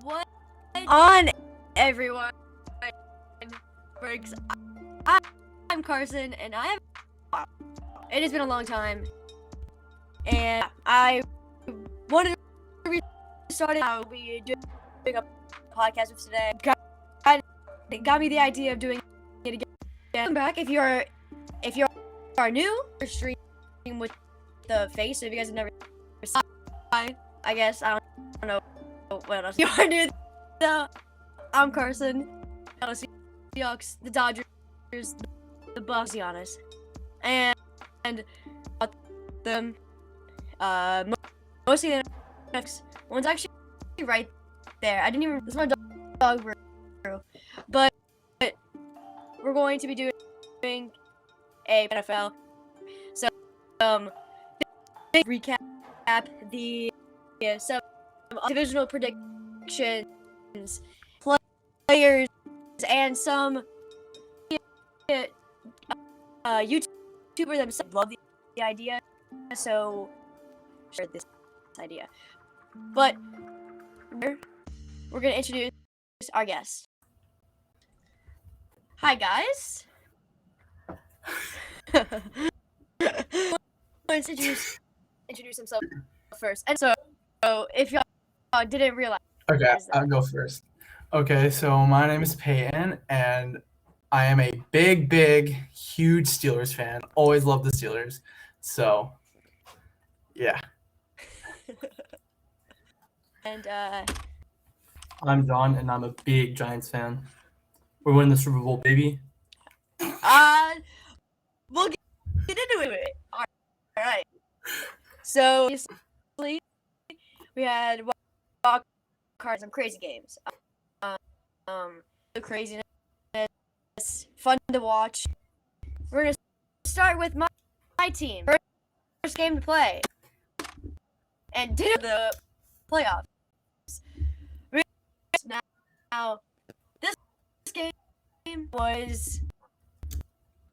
What on everyone? Briggs. I'm Carson, and it has been a long time, and I wanted to restart how we doing a podcast with today. Got me the idea of doing it again. Welcome back. If you're new, you're streaming with the face. So if you guys have never seen, I guess I don't know what else. You are new. I'm Carson. The Seahawks, the Dodgers, the Bucks, to be honest, and them. Mostly the next one's actually right there. I didn't even. This is my dog brew, but we're going to be doing a NFL. So big recap the some divisional predictions, players, and some YouTuber themselves love the idea, so share this idea. But we're gonna introduce our guest. Hi guys. Let's introduce himself first. And so if y'all didn't realize. Okay, I'll go first. Okay, so my name is Peyton, and I am a big, huge Steelers fan. Always love the Steelers. So, yeah. And I'm John, and I'm a big Giants fan. We're winning the Super Bowl, baby. We'll get into it. All right. So, obviously, we had wild cards, some crazy games. The craziness, fun to watch. We're gonna start with my team. First game to play, and did the playoffs. Now, this game was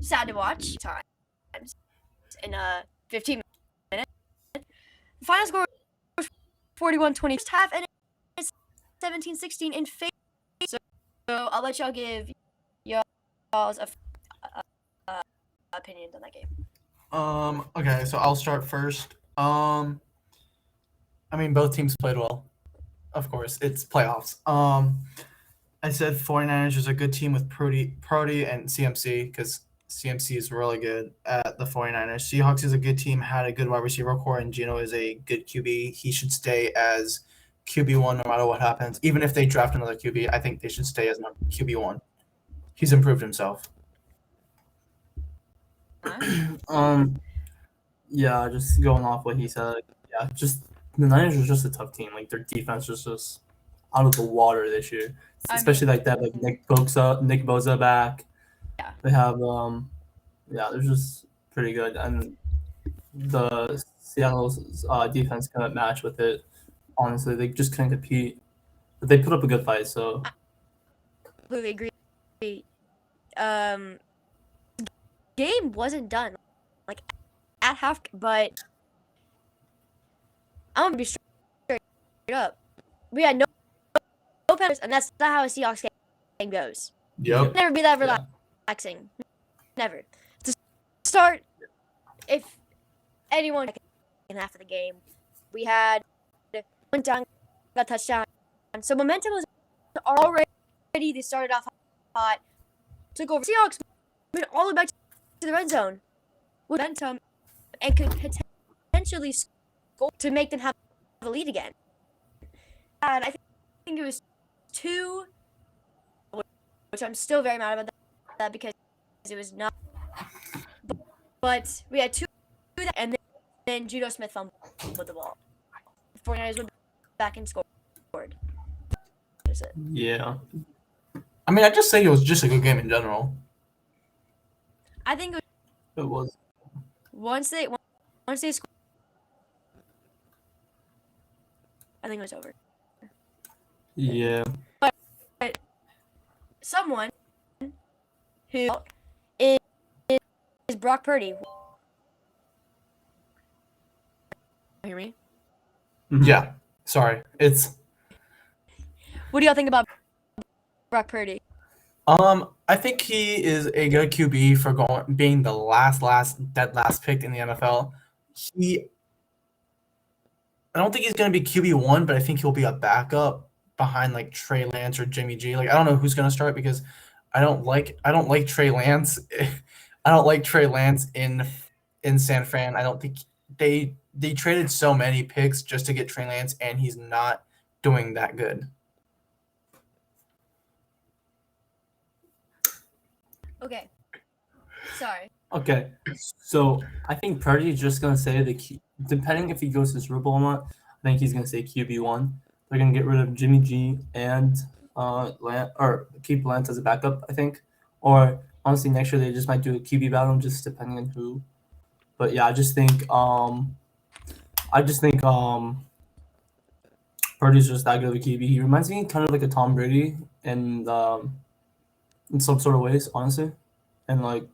sad to watch times in 15 minutes. The final score was 41-20 half, and it's 17-16 in favor. So I'll let y'all give y'all's opinions on that game. Okay, so I'll start first. I mean, both teams played well. Of course, it's playoffs. I said 49ers is a good team with Purdy and CMC, because CMC is really good at the 49ers. Seahawks is a good team, had a good wide receiver core, and Geno is a good QB. He should stay as QB1 no matter what happens. Even if they draft another QB, I think they should stay as QB1. He's improved himself. Yeah, just going off what he said. Yeah, just the Niners was just a tough team. Like, their defense was just out of the water this year. Especially like that, like Nick Bosa back. Yeah. They have they're just pretty good, and the Seattle's defense couldn't match with it. Honestly, they just couldn't compete, but they put up a good fight. So completely agree. Game wasn't done like at half, but I'm gonna be straight up. We had no penalties, and that's not how a Seahawks game goes. Yep. Never be that relaxing. Yeah. Never. To start, if anyone in half of the game, we had went down, got touchdown. So momentum was already. They started off hot, took over. Seahawks went all the way back to the red zone with momentum and could potentially score to make them have the lead again. And I think it was 2, which I'm still very mad about that because it was not. But we had 2, and then Judo Smith fumbled with the ball. The 49ers went back and scored. That's it. Yeah. I mean, I just say it was just a good game in general. I think it was. Once they scored, I think it was over. Yeah. But someone who is Brock Purdy. Hear me? Yeah. Sorry. It's What do y'all think about Brock Purdy? I think he is a good QB for being the dead last pick in the NFL. I don't think he's going to be QB1, but I think he'll be a backup behind like Trey Lance or Jimmy G. Like I don't know who's going to start because I don't like Trey Lance. I don't like Trey Lance in San Fran. I don't think they traded so many picks just to get Trey Lance, and he's not doing that good. Okay. Sorry. Okay, so I think Purdy's just gonna say depending if he goes to Super Bowl or not, I think he's gonna say QB1. They're gonna get rid of Jimmy G and or keep Lance as a backup, I think. Or honestly, next year they just might do a QB battle, just depending on who. But yeah, I just think Purdy's just that good of a QB. He reminds me kind of like a Tom Brady in some sort of ways, honestly, and like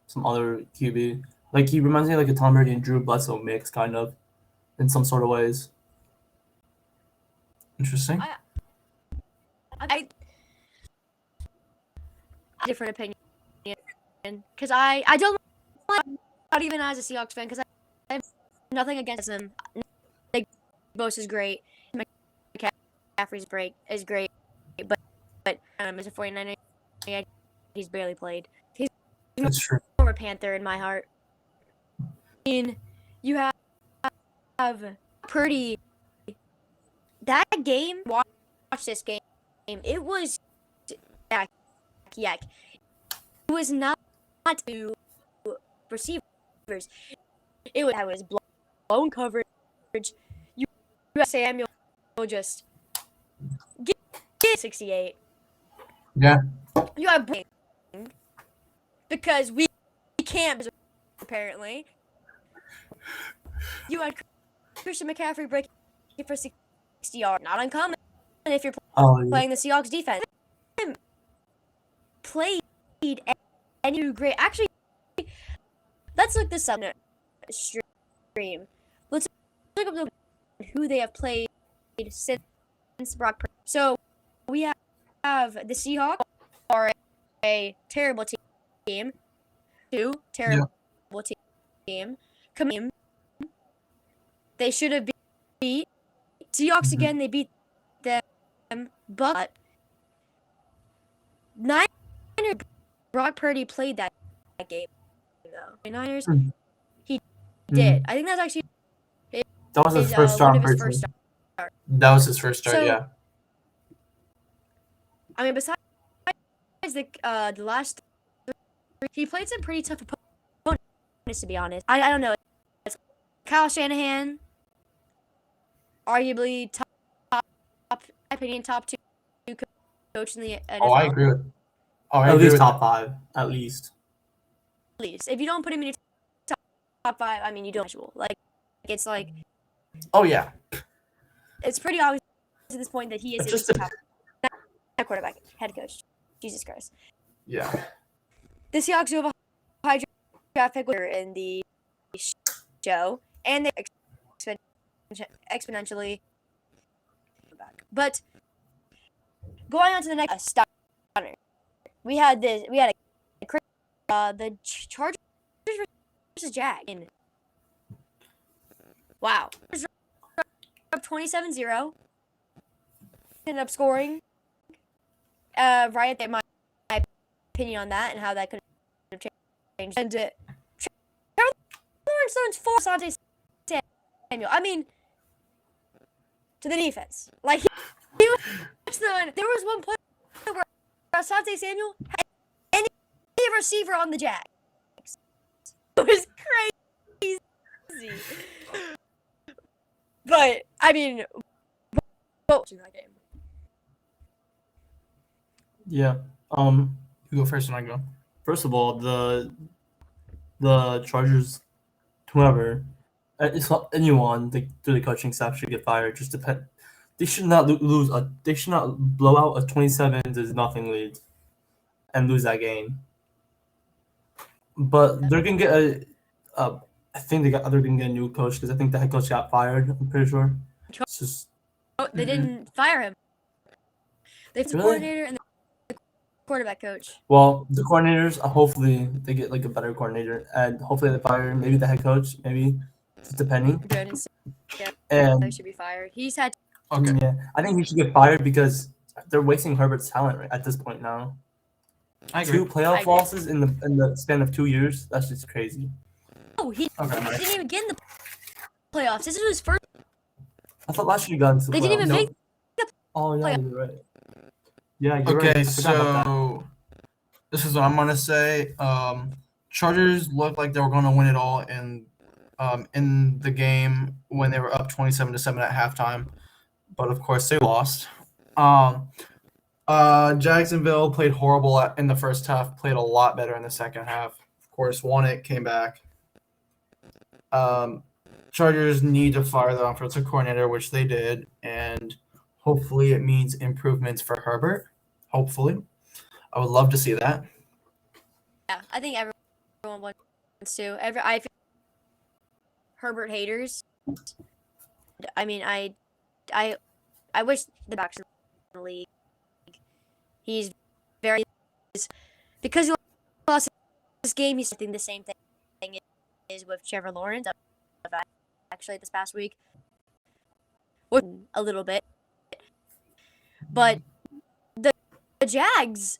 some other QB. Like he reminds me of like a Tom Brady and Drew Bledsoe mix, kind of, in some sort of ways. Interesting. I different opinion because I don't like, not even as a Seahawks fan, because I have nothing against him. Like Bose is great, McCaffrey's is great, but as a 49er, he's barely played. That's true. Former Panther in my heart. I mean, you have Purdy. That game, watch this game. It was yak. It was not to receivers. It was blown coverage. You have Samuel just get 68. Yeah. You have because we can't, apparently. You had Christian McCaffrey breaking for 60 yards. Not uncommon if you're playing the Seahawks defense. Played and you great. Actually, let's look this up. Stream. Let's look up who they have played since Brock Purdy. So we have the Seahawks are a terrible team. Two terrible team. Come in. They should have beat Seahawks again. They beat them, but Niners. Brock Purdy played that game though. Niners. He did. I think that's actually. That was his first start. That was his first start. So, yeah. I mean, besides the last three, he played some pretty tough opponents, to be honest. I don't know. It's Kyle Shanahan, arguably top opinion top 2 coach in the NFL. Oh, I agree with. At least top 5, at least. At least if you don't put him in your top 5, I mean, you don't. Like it's like. Oh yeah. It's pretty obvious at this point that he is just top quarterback, head coach. Jesus Christ. Yeah. The Seahawks do have a high draft pick in the show, and they exponentially back. But going on to the next stunner, we had the Chargers versus Jags. Wow. Up 27-0. Ended up scoring. Right at my opinion on that and how that could have changed. And Trevor Lawrence throws 4 Asante Samuel. I mean, to the defense. Like, he was there was one play where Asante Samuel had any receiver on the Jags. It was crazy. But, I mean, what was in that game? Yeah. You go first and I go. First of all, the Chargers, whoever, it's not anyone. The coaching staff should get fired. Just depend. They should not lose. They should not blow out a 27-0 lead and lose that game. But they're gonna get I think they're gonna get a new coach because I think the head coach got fired. I'm pretty sure. They didn't fire him. They have the Really? coordinator and the quarterback coach. Well, the coordinators, hopefully they get like a better coordinator, and hopefully they fire maybe the head coach, maybe just depending. Good and And he should be fired. He's had Okay. yeah, I think he should get fired because they're wasting Herbert's talent right at this point now. I agree. 2 playoff I agree. losses in the span of 2 years. That's just crazy. he Okay, nice. didn't even get in the playoffs. This is his first. I thought last year you got into the They didn't even playoffs. make the Oh yeah, playoffs. you're right. Yeah, you're right. Okay, I forgot about that. so this is what I'm gonna say. Chargers looked like they were gonna win it all in the game when they were up 27-7 at halftime, but of course they lost. Jacksonville played horrible in the first half, played a lot better in the second half. Of course, won it, came back. Chargers need to fire the offensive coordinator, which they did, and hopefully it means improvements for Herbert. Hopefully. I would love to see that. Yeah, I think everyone wants to. I feel Herbert haters. I mean, I wish the backs in the league. He's very because he lost this game. He's doing the same thing is with Trevor Lawrence. Actually, this past week, a little bit, but the Jags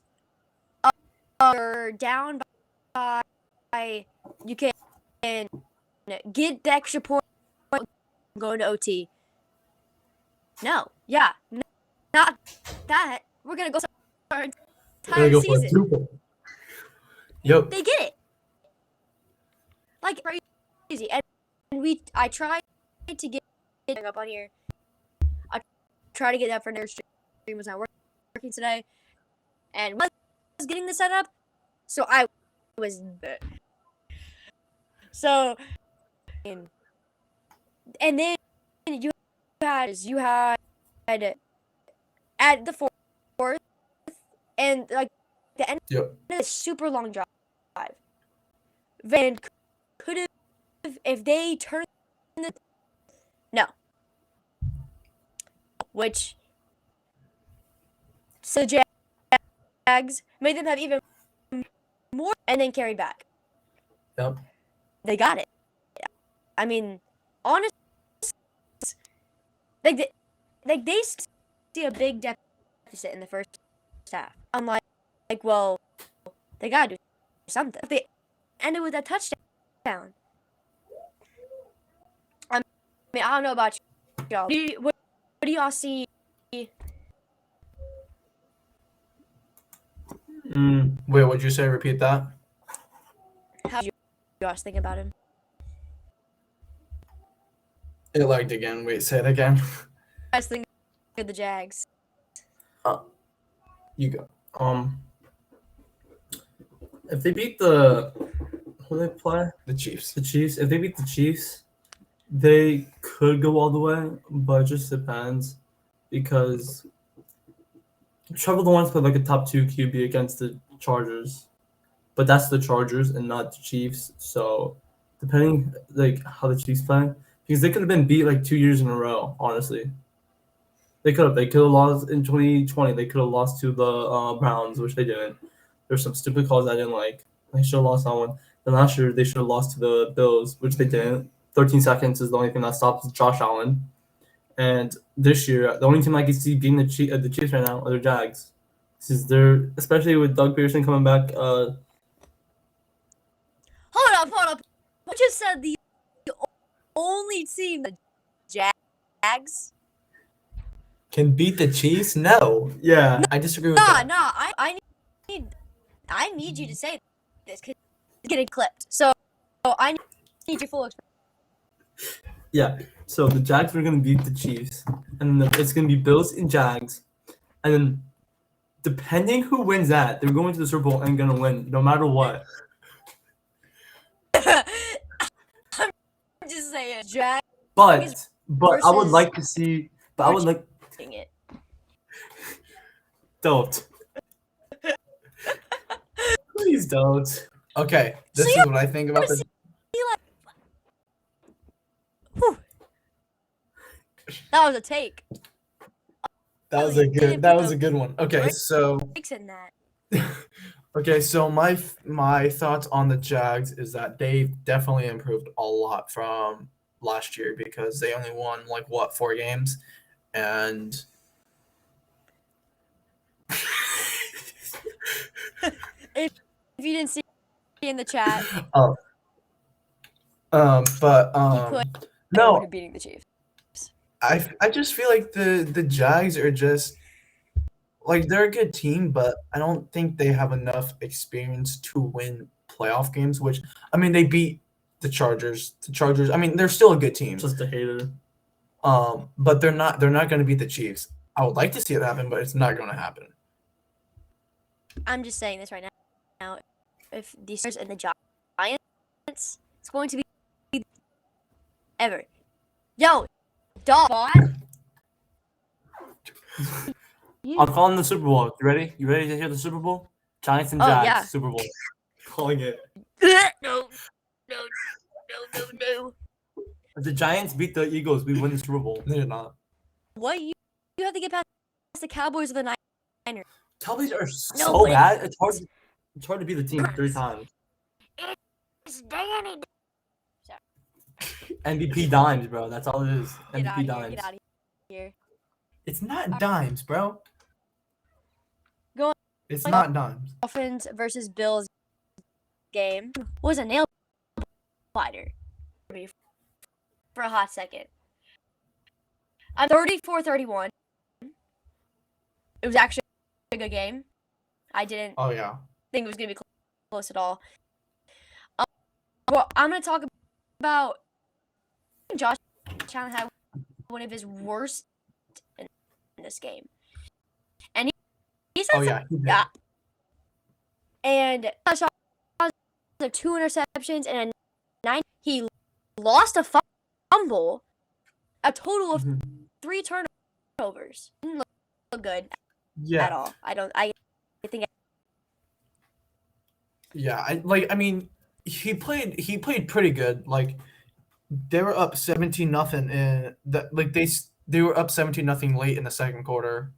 are down by you can get the extra point going to OT. No, yeah, not that. We're gonna go our entire season. Yep. They get it like crazy, and I tried to get up on here. I tried to get that for their stream was not working today, and was getting the setup, so I was so and then you had at the fourth and like the end Yep. of a super long drive. Van could have if they turned no, which so Jags made them have even more and then carried back. Yep. They got it. I mean, honestly, they see a big deficit in the first half. I'm like, well, they gotta do something. They ended with a touchdown. I mean, I don't know about y'all. What do y'all see? Wait, what'd you say? Repeat that. How do you guys think about him? It lagged again. Wait, say it again. I think of the Jags. You go. If they beat who they play? The Chiefs. The Chiefs. If they beat the Chiefs, they could go all the way, but it just depends because Trevor Lawrence played like a top 2 QB against the Chargers, but that's the Chargers and not the Chiefs. So depending like how the Chiefs play, because they could have been beat like 2 years in a row. Honestly, they could have lost in 2020. They could have lost to the Browns, which they didn't. There's some stupid calls I didn't like. They should have lost that one. And last year they should have lost to the Bills, which they didn't. 13 seconds is the only thing that stops Josh Allen. And this year, the only team I can see beating the Chiefs right now are the Jags. They're especially with Doug Pearson coming back. Hold up. You just said the only team, the Jags. Can beat the Chiefs? No. Yeah. I disagree with that. I need you to say this because it's getting clipped. So I need your full expression. Yeah. So the Jags are going to beat the Chiefs, and then it's going to be Bills and Jags, and then depending who wins that, they're going to the Super Bowl and going to win no matter what. I'm just saying, Jags. But I would like to see. But I would like. It. Don't. Please don't. Okay, this is what I think about the. That was a take. That was a good. That was a good one. Okay, so Fixing that. okay, so my thoughts on the Jags is that they've definitely improved a lot from last year because they only won like what 4 games, and If you didn't see in the chat, oh, but he put no, to beating the Chiefs. I just feel like the Jags are just like they're a good team, but I don't think they have enough experience to win playoff games. Which I mean, they beat the Chargers. The Chargers. I mean, they're still a good team. Just a hater. But they're not. They're not going to beat the Chiefs. I would like to see it happen, but it's not going to happen. I'm just saying this right now. If the Steelers and the Giants, it's going to be ever. Yo, dog. I'm calling the Super Bowl. You ready? You ready to hear the Super Bowl? Giants and Oh, Jags yeah. Super Bowl. Calling it. No. If the Giants beat the Eagles, we win the Super Bowl. They're not. What you have to get past the Cowboys or the Niners. Cowboys are No so way. bad. It's hard to beat the team 3 times. It's Danny. MVP dimes, bro. That's all it is. Get MVP out of here. dimes. Get out of here. It's not dimes, bro. Go on. It's not dimes. Dolphins versus Bills game was a nail biter for a hot second. I'm 34-31. It was actually a good game. I didn't Oh yeah. think it was going to be close at all. Well, I'm going to talk about Josh Allen had one of his worst in this game. And he said Oh yeah. He did. yeah. And Josh Allen had 2 interceptions and a 9. He lost a fumble, a total of 3 turnovers. Didn't look good Yeah. at all. I think Yeah, I mean, he played pretty good. Like they were up 17-0 in that like they were up 17-0 late in the second quarter.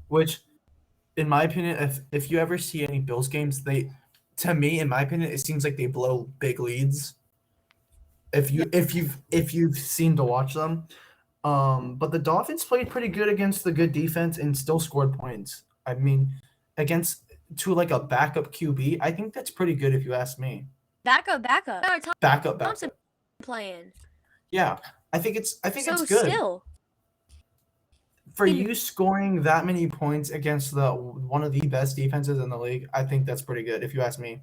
Which in my opinion, if you ever see any Bills games, to me, in my opinion, it seems like they blow big leads. If you've seen to watch them. But the Dolphins played pretty good against the good defense and still scored points. I mean, against like a backup QB, I think that's pretty good if you ask me. backup. Backup. Thompson playing. Yeah, I think it's So good still, for you scoring that many points against one of the best defenses in the league. I think that's pretty good if you ask me.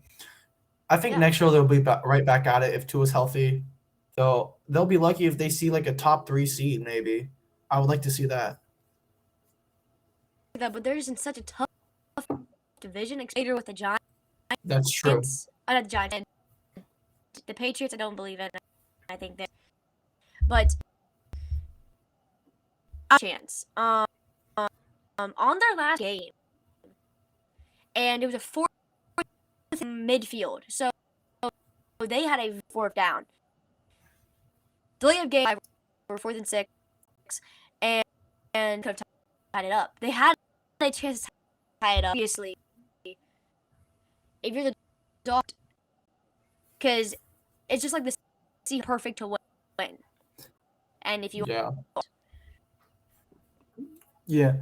I think Yeah. next year they'll be right back at it if Tua's healthy. So they'll be lucky if they see like a top 3 seed maybe. I would like to see that. but they're just in such a tough division. Later with the Giants. That's true. Not the Giants. And the Patriots, I don't believe in. I think that, but a chance. On their last game, and it was a 4th midfield. So they had a 4th down. Delay of game for 4th and 6, and could have tied it up. They had a chance to tie it up. Obviously, if you're the Dolphins, because it's just like this, perfect to win. And if you Yeah. Yeah.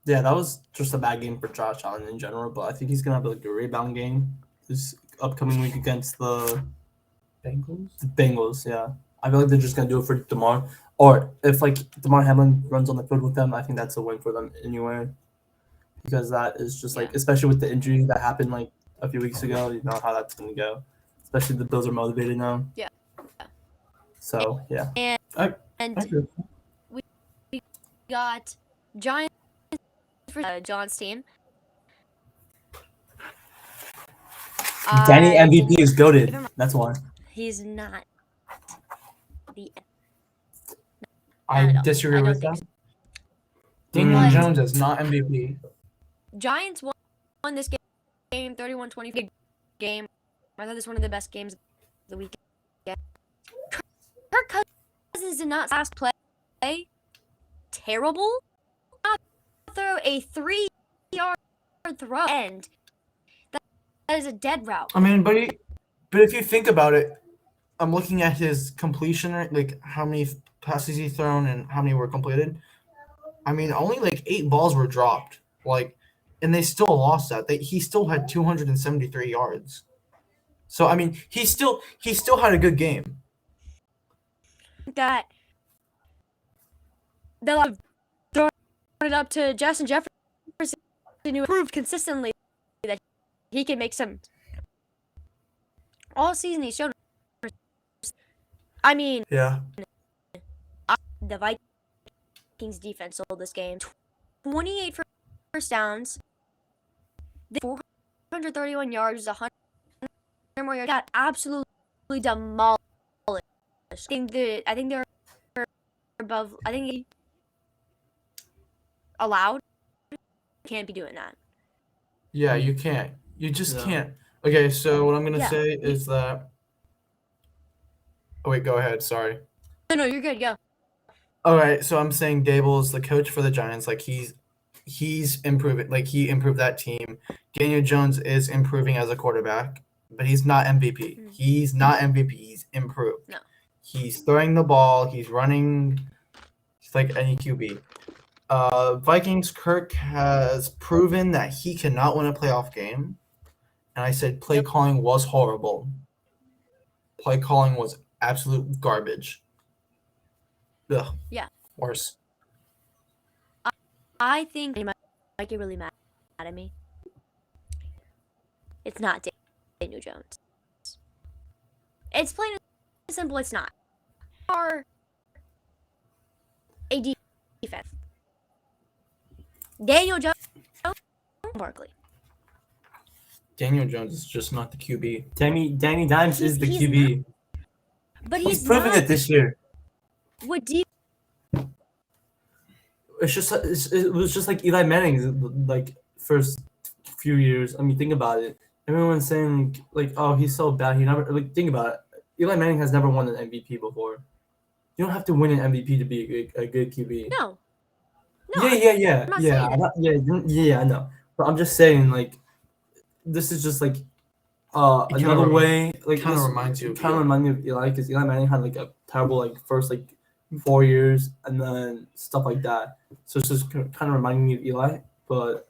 Yeah, that was just a bad game for Josh Allen in general, but I think he's gonna have like a rebound game this upcoming week against the Bengals, yeah. I feel like they're just gonna do it for DeMar. Or if like DeMar Hamlin runs on the field with them, I think that's a win for them anyway. Because that is just like, especially with the injury that happened like a few weeks ago, you know how that's gonna go. Especially the Bills are motivated now. Yeah. So yeah. And agree. we got Giants for John's team. Danny I MVP is goated. Even- That's why. He's not the. I don't disagree with think that. so. Daniel But- Jones is not MVP. Giants won this game 31-20 game. I thought this was one of the best games of the weekend. Kirk Cousins did not last play terrible. Throw a 3-yard throw, and that is a dead route. I mean, but if you think about it, I'm looking at his completion rate, like how many passes he thrown and how many were completed. I mean, only like 8 balls were dropped. And they still lost that. He still had 273 yards. So I mean, he still had a good game. That they'll thrown it up to Justin Jefferson, who proved consistently that he can make some. All season he showed. I mean, Yeah. the Vikings defense sold this game. 28 first downs, 431 yards, 100 more yards. Got absolutely demolished. I think they're above. I think they allowed. Can't be doing that. Yeah, you can't. You just No. can't. Okay, so what I'm gonna Yeah. say is that. Oh wait, go ahead. Sorry. No, you're good. Go. All right, so I'm saying Dable is the coach for the Giants. Like he's improving. Like he improved that team. Daniel Jones is improving as a quarterback, but he's not MVP. Mm. He's not MVP. He's improved. No. He's throwing the ball. He's running. He's like any QB. Vikings. Kirk has proven that he cannot win a playoff game, and I said play Yep. calling was horrible. Play calling was absolute garbage. Ugh. Yeah. Worse. I think they might get really mad at me. It's not Daniel Jones. It's plain and simple. It's not. Or a defense. Daniel Jones, Barkley. Daniel Jones is just not the QB. Danny Dimes is the He's QB. But He's he's proven not it this year. what deep. It was just like Eli Manning's like first few years. I mean, think about it. Everyone's saying like, "Oh, he's so bad." He never like think about it. Eli Manning has never won an MVP before. You don't have to win an MVP to be a good QB. No. Yeah. I'm not Yeah, saying I know. But I'm just saying like, this is just like It kinda another way. Like kinda this reminds you of kind of Eli. reminds me of Eli because Eli Manning had like a terrible like first like 4 years and then stuff like that. So it's just kind of reminding me of Eli. But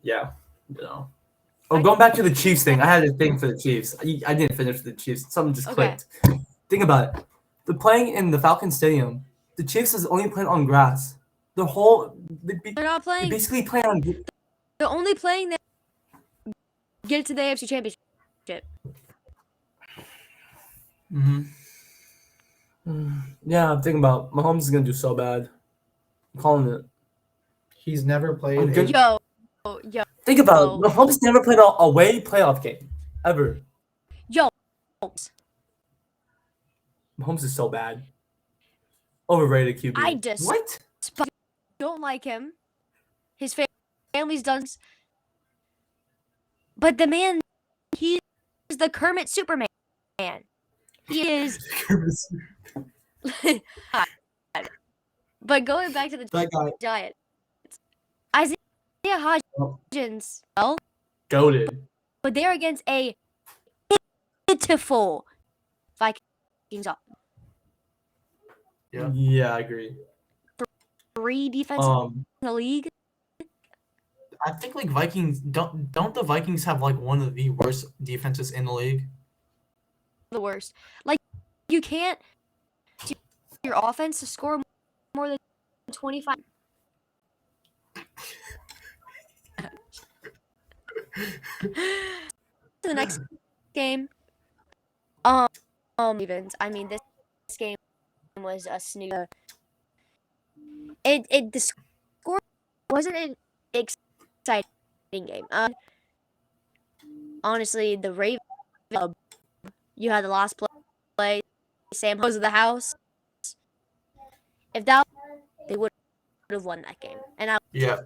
yeah, you know. Oh, going back to the Chiefs thing, I had a thing for the Chiefs. I didn't finish the Chiefs. Something just Okay. clicked. Think about it. They're playing in the Falcon Stadium. The Chiefs is only playing on grass. They're not playing. basically playing on. They're only playing that get to the AFC Championship. Mm-hmm. Yeah, I'm thinking about Mahomes is gonna do so bad. I'm calling it. He's never played. I'm good. Yo. Think about Oh. it. Mahomes never played an away playoff game ever. Mahomes is so bad. Overrated QB. I just What? don't like him. His family's done. But the man, he's the Kermit Superman. He is. But going back to the That guy. Giants, Isaiah Hodgins, Goated. but they're against a pitiful Vikings. Yeah. Yeah, I agree. 3 defense in the league. I think like Vikings don't the Vikings have like one of the worst defenses in the league? The worst. Like you can't do your offense to score more than 25. To the next game. Evens. I mean, this game was a snooze. The score wasn't an exciting game. Honestly, the Ravens. You had the last play. Sam Hose of the house. If that, they would have won that game. And I Yeah.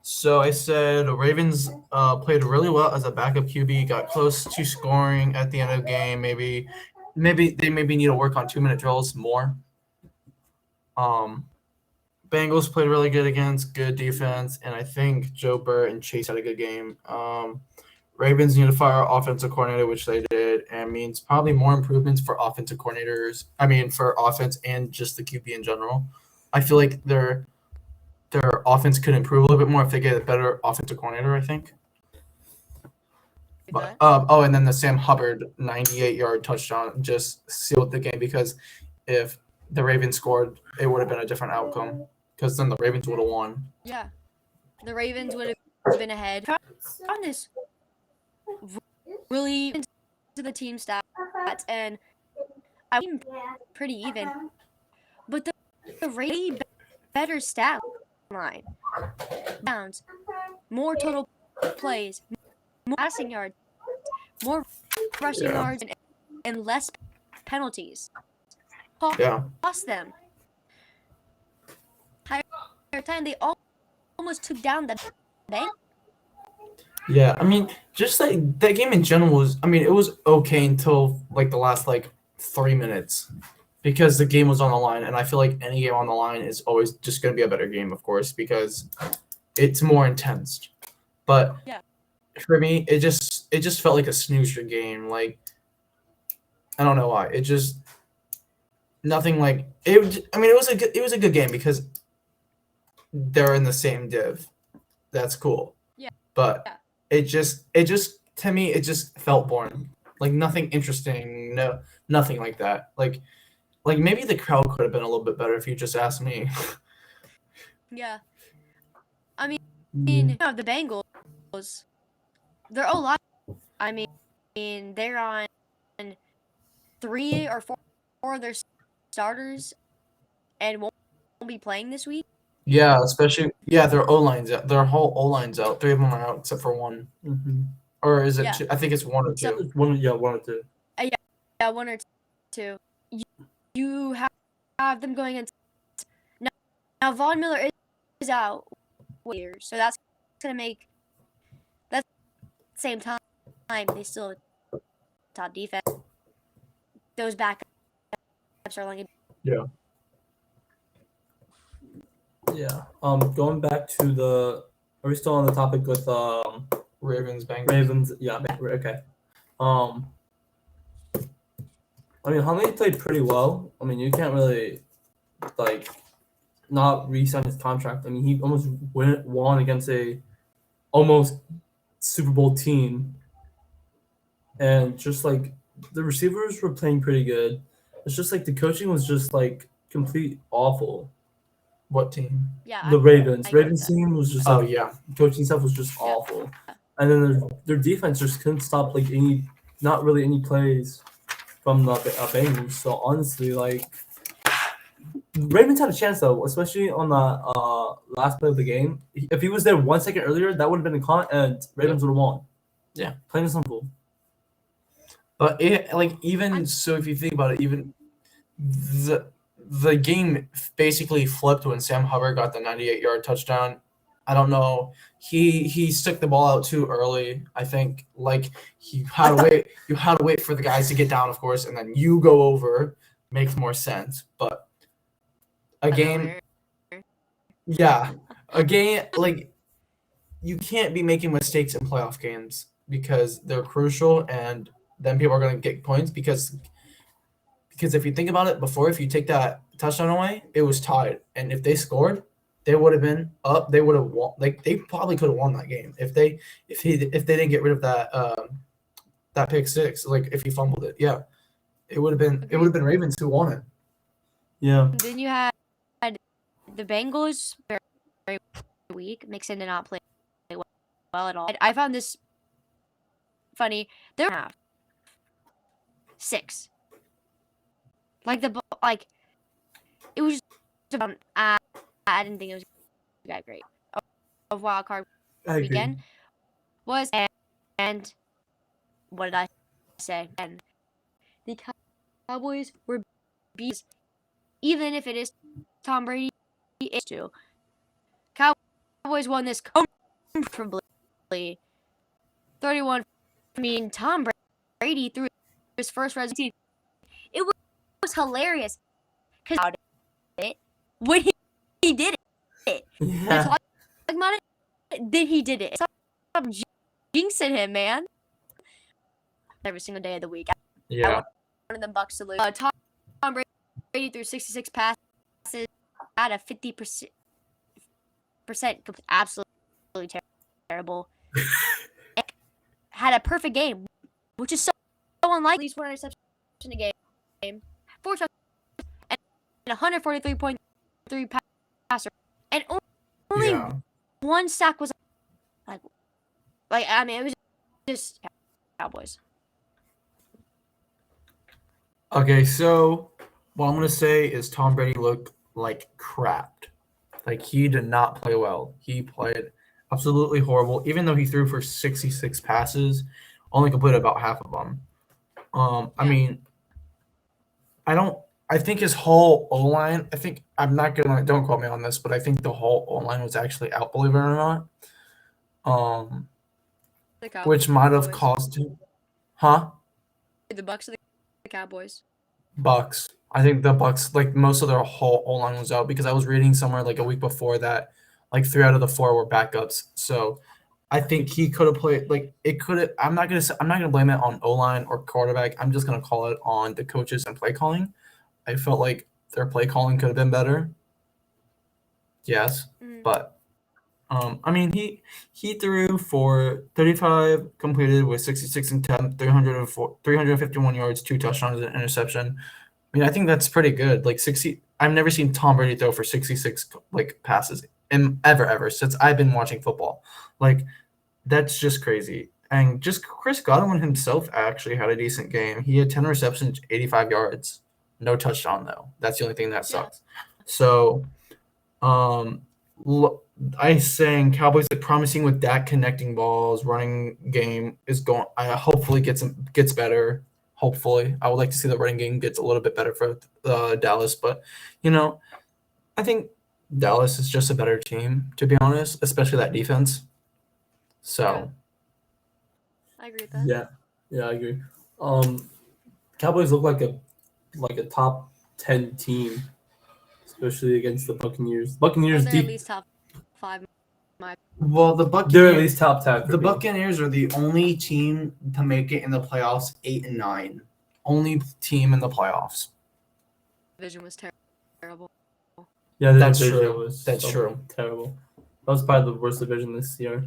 So I said the Ravens played really well as a backup QB. Got close to scoring at the end of the game. Maybe they need to work on 2-minute drills more. Bengals played really good against good defense, and I think Joe Burrow and Chase had a good game. Ravens need to fire offensive coordinator, which they did, and means probably more improvements for offensive coordinators. I mean, for offense and just the QB in general. I feel like their offense could improve a little bit more if they get a better offensive coordinator, I think. But and then the Sam Hubbard 98-yard touchdown just sealed the game because if the Ravens scored, it would have been a different outcome because then the Ravens would have won. Yeah, the Ravens would have been ahead. On this really into the team stats, and I'm pretty even, but the Ravens better stat line, downs, more total plays, more passing yards, more rushing yards, and less penalties. Cost them. Higher time, they almost took down the bank. Yeah, I mean, just like that game in general was, I mean, it was okay until like the last 3 minutes because the game was on the line, and I feel like any game on the line is always just going to be a better game, of course, because it's more intense. But for me, it just felt like a snoozer game. Like, I don't know why. It just nothing like it. I mean, it was a good game because they're in the same div. That's cool. Yeah. But it just to me it just felt boring. Like nothing interesting. No, nothing like that. Like maybe the crowd could have been a little bit better if you just asked me. Yeah. I mean, the Bengals, they're all lot. I mean, they're on 3 or 4 of their starters and won't be playing this week. Yeah, especially their O-line's out. Their whole O-line's out. 3 of them are out except for one. Mm-hmm. Or is it two? I think it's 1 or 2. One or two. Yeah, 1 or 2. You have them going into now. Von Miller is out here, so that's gonna make that same time they still have top defense. Those backups are like Yeah. Going back to the, are we still on the topic with Ravens, Bengals? Ravens, yeah. Okay. I mean, Huntley played pretty well. I mean, you can't really not re-sign his contract. I mean, he almost won against a almost Super Bowl team, and just like the receivers were playing pretty good. It's just like the coaching was just complete awful. What team? Yeah, the Ravens. Ravens team was just coaching stuff was just awful, and then their defense just couldn't stop not really any plays from the Bengals. So honestly, Ravens had a chance though, especially on the last play of the game. If he was there 1 second earlier, that would have been a con, and Ravens would have won. Yeah, plain and simple. But even so, if you think about it, even the game basically flipped when Sam Hubbard got the 98-yard touchdown. I don't know. He stuck the ball out too early. I think you had to wait. You had to wait for the guys to get down, of course, and then you go over. Makes more sense. But a game you can't be making mistakes in playoff games because they're crucial, and then people are going to get points because if you think about it, before, if you take that touchdown away, it was tied, and if they scored, they would have been up. They would have won. They probably could have won that game if they didn't get rid of that pick six. If he fumbled it, it would have been Ravens who won it. Yeah. Then you had the Bengals very, very weak. Mixon did not play well at all. I found this funny. They're 6. It was just about. I didn't think it was that great. Of wild card weekend was and what did I say? And the Cowboys were beat, even if it is Tom Brady. It's too. Cowboys won this comfortably, 31. I mean, Tom Brady threw his first red team. It was hilarious because when he did it. Yeah. Talking about it, then he did it. Stop jinxing him, man. Every single day of the week. I Yeah. wanted the Bucks to lose. Tom Brady threw 66 passes at a 50%. Absolutely terrible. Had a perfect game, which is so unlikely. At least one interception a game. 4 touchdowns and 143.3 passer. And only one sack was like I mean, it was just Cowboys. Okay, so what I'm gonna say is Tom Brady looked like crap. Like he did not play well. He played absolutely horrible. Even though he threw for 66 passes, only completed about half of them. I mean, I think his whole O line. Don't quote me on this, but I think the whole O line was actually out. Believe it or not. Which might have caused him. Huh? The Bucks or the Cowboys? Bucks. I think the Bucks, like most of their whole O line was out because I was reading somewhere like a week before that, like 3 out of the 4 were backups. So I think he could have played like it could have. I'm not gonna blame it on O line or quarterback. I'm just gonna call it on the coaches and play calling. I felt like their play calling could have been better. Yes, but I mean he threw for 35 completed with 66 intent, 351 yards, 2 touchdowns, and an interception. I mean, I think that's pretty good. Like 60, I've never seen Tom Brady throw for 66 like passes ever since I've been watching football. Like that's just crazy. And just Chris Godwin himself actually had a decent game. He had 10 receptions, 85 yards, no touchdown though. That's the only thing that sucks. So, I saying Cowboys look promising with Dak connecting balls, running game is going. I hopefully gets better. Hopefully, I would like to see the running game gets a little bit better for Dallas, but I think Dallas is just a better team, to be honest, especially that defense. So, I agree with that. Yeah, I agree. Cowboys look like a top 10 team, especially against the Buccaneers. Buccaneers They're at least top 5. Well, they're at least top 10. The Buccaneers are the only team to make it in the playoffs 8 and 9. Only team in the playoffs. Division was terrible. Yeah, that's division true. was That's true. Terrible. That was probably the worst division this year.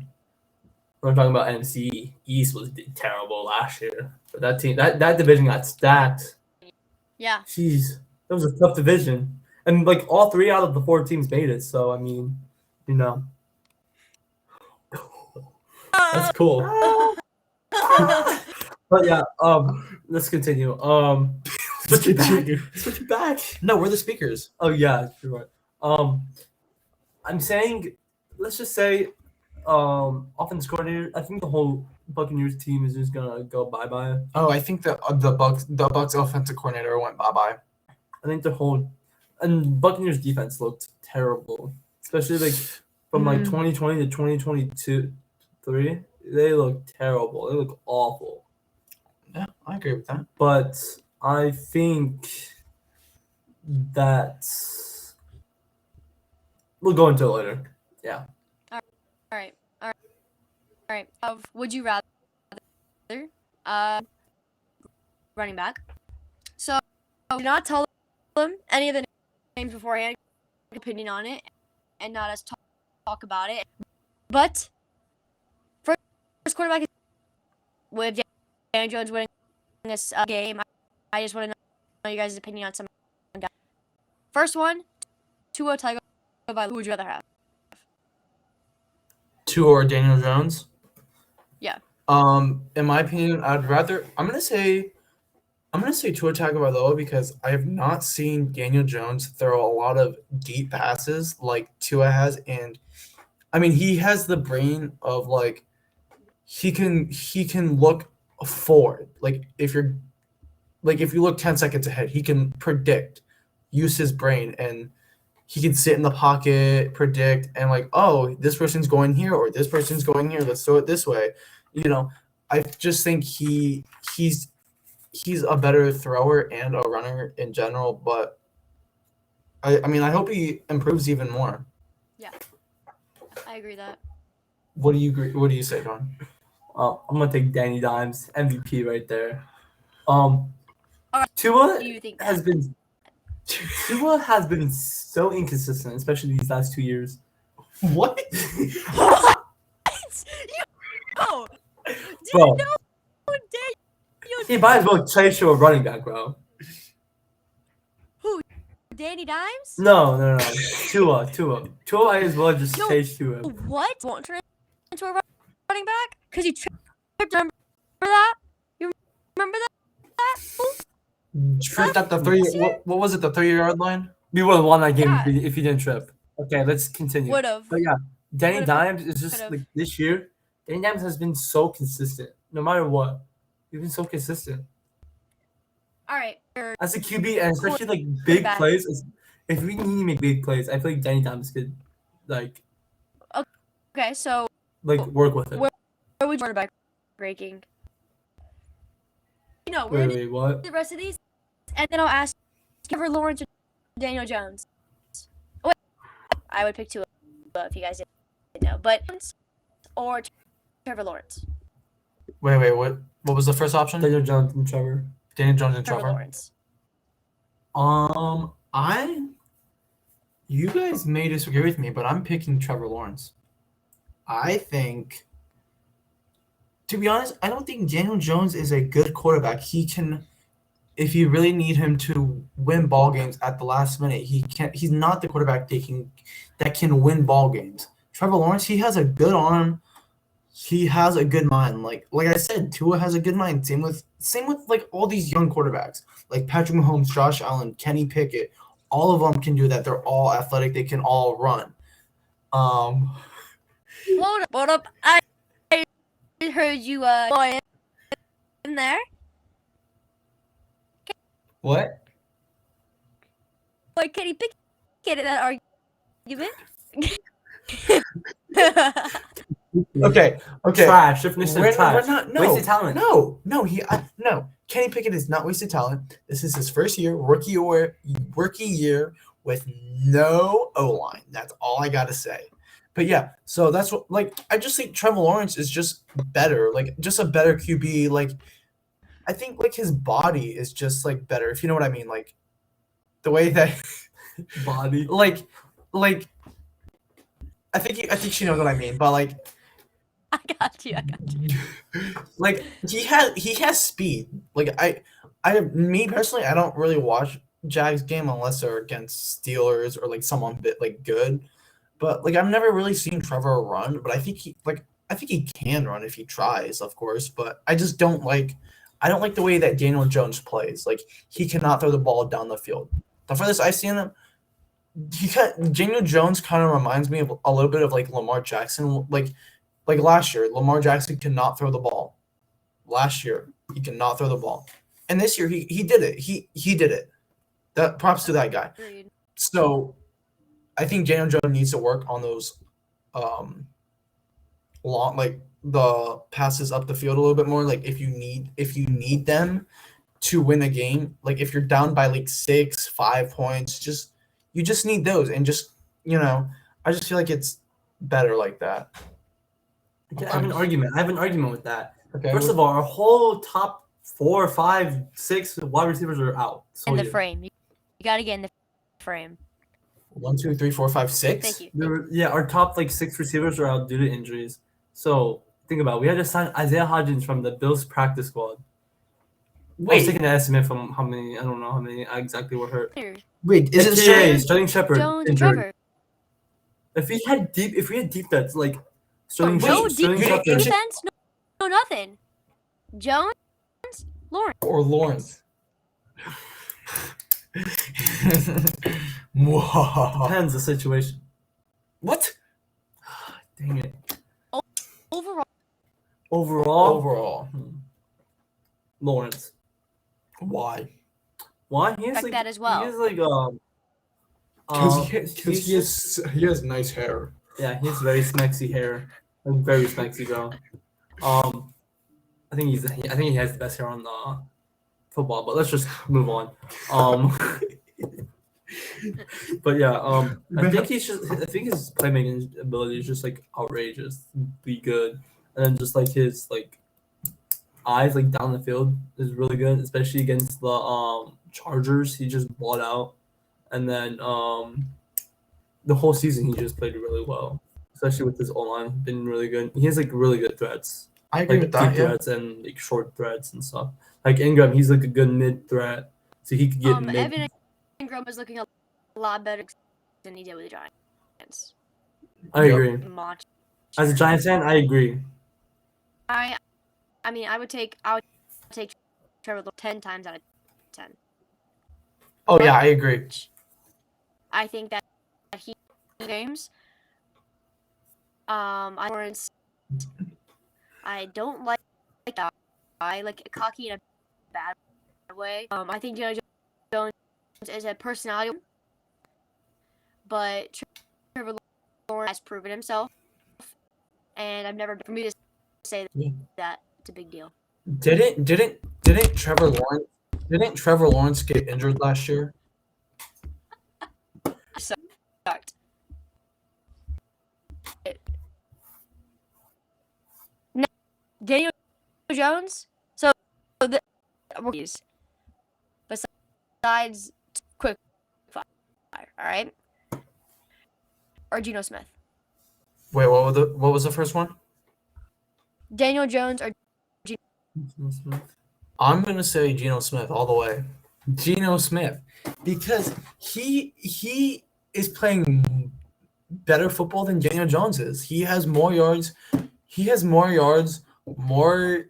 We're talking about NFC. East was terrible last year. But that team, that division got stacked. Yeah. Jeez, that was a tough division. And like all 3 out of the 4 teams made it. So I mean, that's cool. But yeah, let's continue. Switch it back. No, we're the speakers. Oh yeah, you're right. I'm saying, let's just say, offense coordinator. I think the whole Buccaneers team is just gonna go bye. Oh, I think the Bucks offensive coordinator went bye. I think and Buccaneers defense looked terrible, especially like from like 2020 to 2022-3. They look terrible. They look awful. Yeah, I agree with that. But I think that we'll go into it later. Yeah. All right. Would you rather running back? So do not tell them any of the names beforehand, opinion on it, and not us talk about it. But first quarterback with Daniel Jones winning this game, I just want to know you guys' opinion on some guys. First one, Tua Tagovailoa. Who would you rather have? Tua or Daniel Jones? Yeah. In my opinion, I'm gonna say Tua Tagovailoa because I have not seen Daniel Jones throw a lot of deep passes like Tua has, and I mean he has the brain of like he can look forward. Like if you look 10 seconds ahead, he can predict, use his brain, and he can sit in the pocket, predict, and like, oh, this person's going here or this person's going here. Let's throw it this way. I just think he's a better thrower and a runner in general, but I mean, I hope he improves even more. I agree that. What do you agree? What do you say, Don? I'm gonna take Danny Dimes, MVP right there. Alright, Tua do you think has been so inconsistent, especially these last 2 years. What? What? Oh, Bro, Daniel he might as well chase to a running back, bro. Danny Dimes? No. Tua. Might as well just No. chase to him. What? Won't turn into a running back? Because he tripped. Remember that? You remember that? Tripped at the 3. What was it? The 3-yard line? We would have won that game Yeah. if he didn't trip. Okay, let's continue. Would've. But yeah, Danny Would've. Dimes is just Could've. like this year. Danny Dimes has been so consistent, no matter what. He's been so consistent All right. as a QB, and especially like big Quarterback. plays. If we need to make big plays, I feel like Danny Dimes could like Okay, so work with it. Where would you quarterback ranking? We're Wait, what? the rest of these, and then I'll ask Trevor Lawrence or Daniel Jones. Oh, wait, I would pick Tua if you guys didn't know, but or Trevor Lawrence. Wait. What was the first option? Daniel Jones and Trevor. Daniel Jones and Trevor Trevor. Lawrence. You guys may disagree with me, but I'm picking Trevor Lawrence. I think, to be honest, I don't think Daniel Jones is a good quarterback. He can, if you really need him to win ball games at the last minute, he can't. He's not the quarterback that can win ball games. Trevor Lawrence, he has a good arm. He has a good mind. Like I said, Tua has a good mind. Same with like all these young quarterbacks, like Patrick Mahomes, Josh Allen, Kenny Pickett. All of them can do that. They're all athletic. They can all run. Hold up. I heard you in there. What? Boy, Kenny Pickett in that argument. Okay. Trash. Definition of trash. We're not. No. Wasted talent. No. No. Kenny Pickett is not wasted talent. This is his first year, rookie year with no O-line. That's all I gotta say. But yeah, so that's what. Like, I just think Trevor Lawrence is just better. Like, just a better QB. Like, I think like his body is just like better. If you know what I mean. Like, the way that Body. like. I think she knows what I mean. But like. I got you. Like he has speed. Like me personally, I don't really watch Jags game unless they're against Steelers or like someone bit like good. But like I've never really seen Trevor run, but I think he can run if he tries, of course. But I don't like the way that Daniel Jones plays. Like he cannot throw the ball down the field. The furthest I've seen him, Daniel Jones kind of reminds me of a little bit of like Lamar Jackson, like last year, Lamar Jackson cannot throw the ball. Last year, he cannot throw the ball. And this year, he did it. He did it. That props to that guy. Agreed. So, I think Daniel Jones needs to work on those long, like the passes up the field a little bit more. Like if you need them to win a game, like if you're down by like 6, 5 points, you just need those, and I just feel like it's better like that. I have an argument with that. Okay. First of all, our whole top 4, 5, 6 wide receivers are out. In the frame. You got to get in the frame. 1, 2, 3, 4, 5, 6. Thank you. Our top 6 receivers are out due to injuries. So think about it. We had to sign Isaiah Hodgins from the Bills practice squad. I was taking an estimate from how many. I don't know how many exactly were hurt. Wait, is it Sterling Shepard Jones and injured? Trevor. If we had deep that's like Sterling No Sterling Shepard. defense. No nothing. Jones, Lawrence. or Lawrence? Whoa. Depends the situation. What? Dang it. Overall. Lawrence. Why? Why? He has Like that as well. He has like Because he has nice hair. yeah, he has very smexy hair. Like, very smexy, bro. I think he has the best hair on the football, but let's just move on. But yeah, I think I think his playmaking ability is just like outrageously good, and then just like his like eyes like down the field is really good, especially against the Chargers. He just balled out, and then the whole season he just played really well, especially with his O line been really good. He has like really good threats, I agree like with that. deep Yeah. threats and like short threats and stuff. Like Ingram, he's like a good mid threat, so he could get mid. Evan Ingram is looking a lot better than he did with the Giants. I Yep. agree. Much. As a Giants fan, I agree. I mean, I would take Trevor Lawrence 10 times out of 10. Oh yeah, I agree. I think that he games. Lawrence, I don't like that. I like cocky in a bad way. I think Daniel Jones is a personality, but Trevor Lawrence has proven himself, and I've never for me to say that it's a big deal. Didn't Trevor Lawrence get injured last year? Sucked. No, Daniel Jones. So the rookies, besides quick fire, all right, or Geno Smith. Wait, what was the first one? Daniel Jones or I'm gonna say Geno Smith all the way. Geno Smith, because he is playing better football than Daniel Jones is. He has more yards. More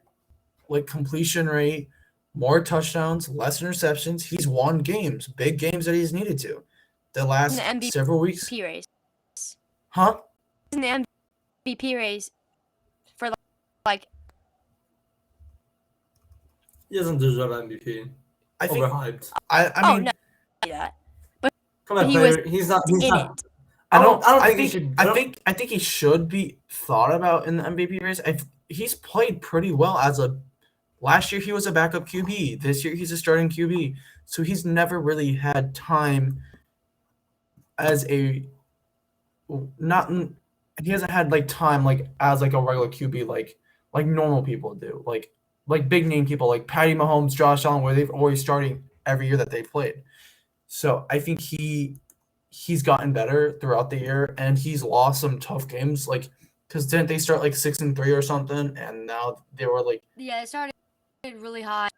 like completion rate, more touchdowns, less interceptions. He's won games, big games that he's needed to. The last several weeks. MVP race. Huh? In the MVP race for like. He doesn't deserve MVP. I think. Overhyped. I mean. No, that. But Come on, he player. was He's not. I think he should be thought about in the MVP race. He's played pretty well last year he was a backup QB. This year he's a starting QB. So he's never really had time he hasn't had like time like as like a regular QB like normal people do. Like big name people like Patty Mahomes, Josh Allen, where they've always starting every year that they played. So I think he's gotten better throughout the year, and he's lost some tough games. Like, because didn't they start like 6-3 or something, and now they were like it started really high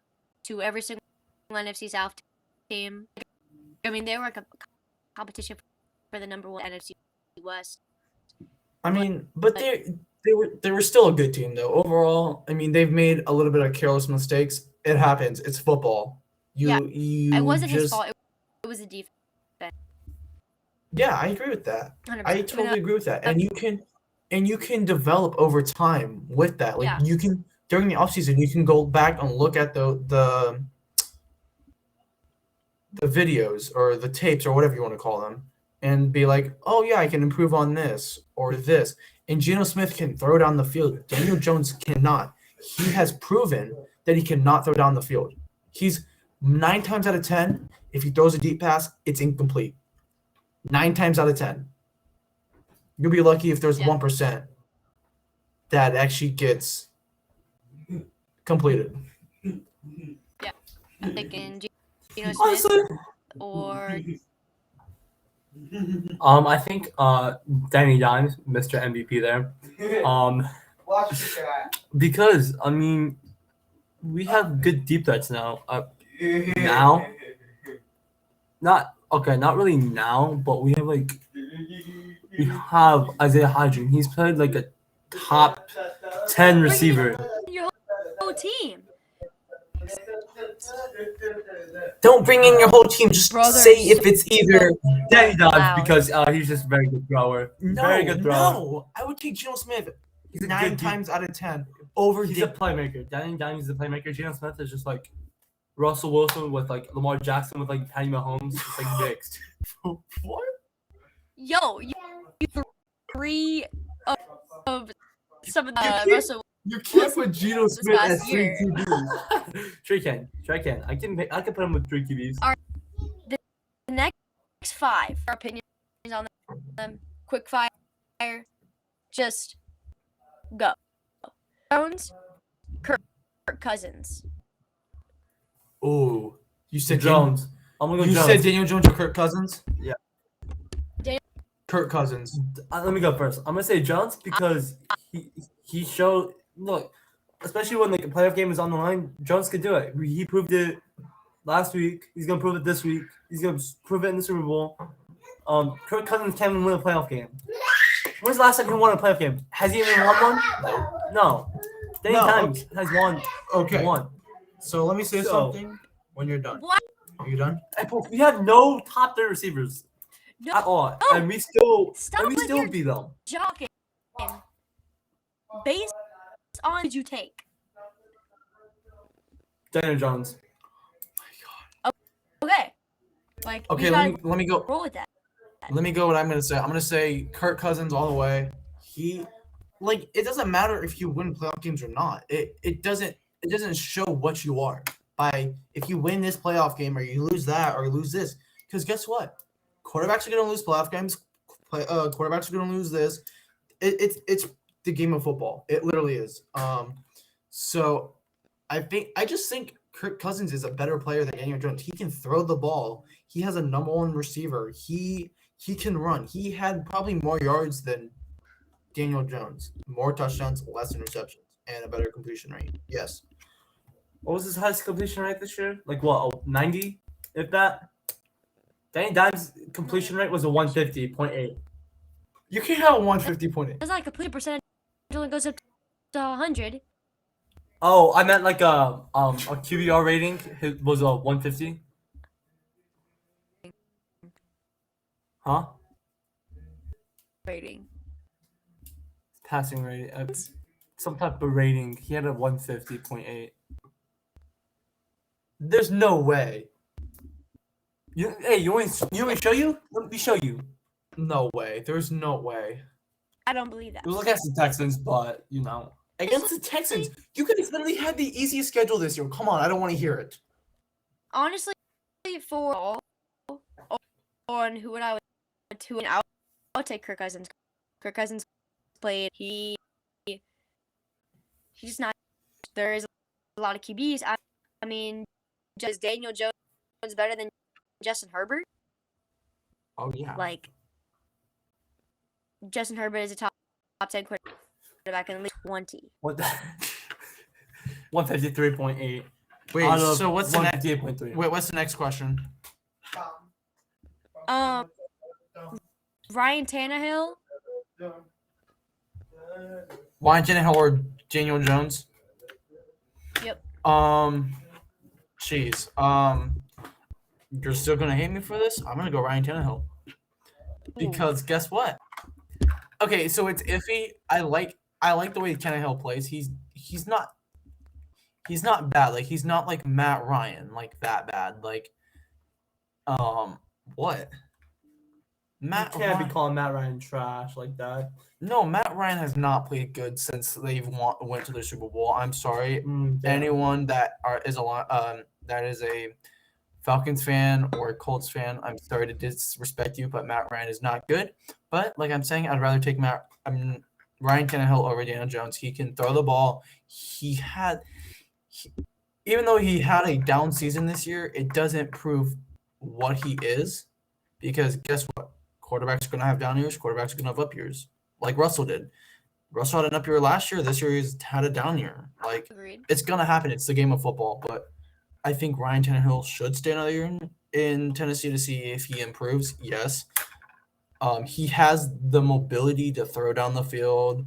to every single NFC South team. I mean, they were a competition for the number 1 NFC West. I mean, but they were still a good team though. Overall, I mean, they've made a little bit of careless mistakes. It happens. It's football. It wasn't his fault. It was the defense. Yeah, I agree with that. 100%. I totally agree with that. And you can develop over time with that. Like you can during the offseason, you can go back and look at the videos or the tapes or whatever you want to call them and be like, oh yeah, I can improve on this or this. And Geno Smith can throw down the field. Daniel Jones cannot. He has proven that he cannot throw down the field. He's 9 times out of 10, if he throws a deep pass, it's incomplete. 9 times out of 10. You'll be lucky if there's 1% that actually gets completed. Yeah. I'm thinking Geno Smith or I think Danny Dimes, Mr. MVP there. Because I mean, we have good deep threats now. Not really now, but we have Isaiah Hodgins. He's played like a top 10 receiver. your whole team. Don't bring in your whole team. Just say if it's either Danny Dimes because he's just a very good thrower. Very good thrower. No, I would take Geno Smith 9 times out of 10 over. He's a playmaker. Danny Dimes is a playmaker. Geno Smith is just like Russell Wilson with like Lamar Jackson with like Patty Mahomes. It's like mixed. What? Yo, you 3 of some of the Russell. You can't put Geno Smith as 3 QBs. Trey can. I can put him with 3 QBs. The next 5. Our opinions on them. Quick fire. Just go. Jones, Kirk Cousins. Ooh, you said Jones. I'm gonna go You Jones. said Daniel Jones or Kirk Cousins? Yeah. Kirk Cousins. Let me go first. I'm gonna say Jones because he showed especially when the playoff game is on the line, Jones could do it. He proved it last week. He's gonna prove it this week. He's gonna prove it in the Super Bowl. Kirk Cousins can't even win a playoff game. When's the last time he won a playoff game? Has he even won one? No. Danny Dimes has won. Okay. One. So let me say something when you're done. What? Are you done? We have no top 3 receivers at all, and we still beat them. Joking. Based on did you take? Daniel Jones. Okay. Like Okay, let let me go. roll with that. Let me go what I'm gonna say. I'm gonna say Kirk Cousins all the way. It doesn't matter if you win playoff games or not. It doesn't show what you are by if you win this playoff game or you lose that or lose this. Because guess what? Quarterbacks are gonna lose playoff games. Quarterbacks are gonna lose this. It's the game of football. It literally is. So I just think Kirk Cousins is a better player than Daniel Jones. He can throw the ball. He has a number 1 receiver. He can run. He had probably more yards than Daniel Jones, more touchdowns, less interceptions, and a better completion rate. Yes. What was his highest completion rate this year? Like what, 90? If that? Danny Dimes' completion rate was a 150.8. You can't have 150.8. It's not complete percentage. It only goes up to 100. Oh, I meant like a QBR rating was a 150. Huh? Rating. Passing rate. Some type of rating. He had a 150.8. There's no way. You want me to show you? Let me show you. No way. There's no way. I don't believe that. It was against the Texans, but Against the Texans, you guys literally had the easiest schedule this year. Come on, I don't want to hear it. Honestly, for on who would I would to and I would take Kirk Cousins. Kirk Cousins played. He's just not. There is a lot of QBs. I mean, just Daniel Jones better than Justin Herbert? Oh yeah. Like Justin Herbert is a top 10 quarterback in at least 20. What? 153.8. Wait. So what's the next? 158.3. Wait. What's the next question? Ryan Tannehill. Ryan Tannehill or Daniel Jones? Yep. Jeez. You're still gonna hate me for this? I'm gonna go Ryan Tannehill. Because guess what? Okay, so it's iffy. I like the way Tannehill plays. He's not bad. Like he's not like Matt Ryan, like that bad. Like what? You can't be calling Matt Ryan trash like that. No, Matt Ryan has not played good since they've went to the Super Bowl. I'm sorry, anyone that is a Falcons fan or a Colts fan, I'm sorry to disrespect you, but Matt Ryan is not good. But like I'm saying, I'd rather take Ryan Tannehill over Daniel Jones. He can throw the ball. Even though he had a down season this year, it doesn't prove what he is, because guess what? Quarterbacks are going to have down years. Quarterbacks are going to have up years, like Russell did. Russell had an up year last year. This year he's had a down year. Like, Agreed. It's going to happen. It's the game of football. But I think Ryan Tannehill should stay another year in Tennessee to see if he improves. Yes. He has the mobility to throw down the field.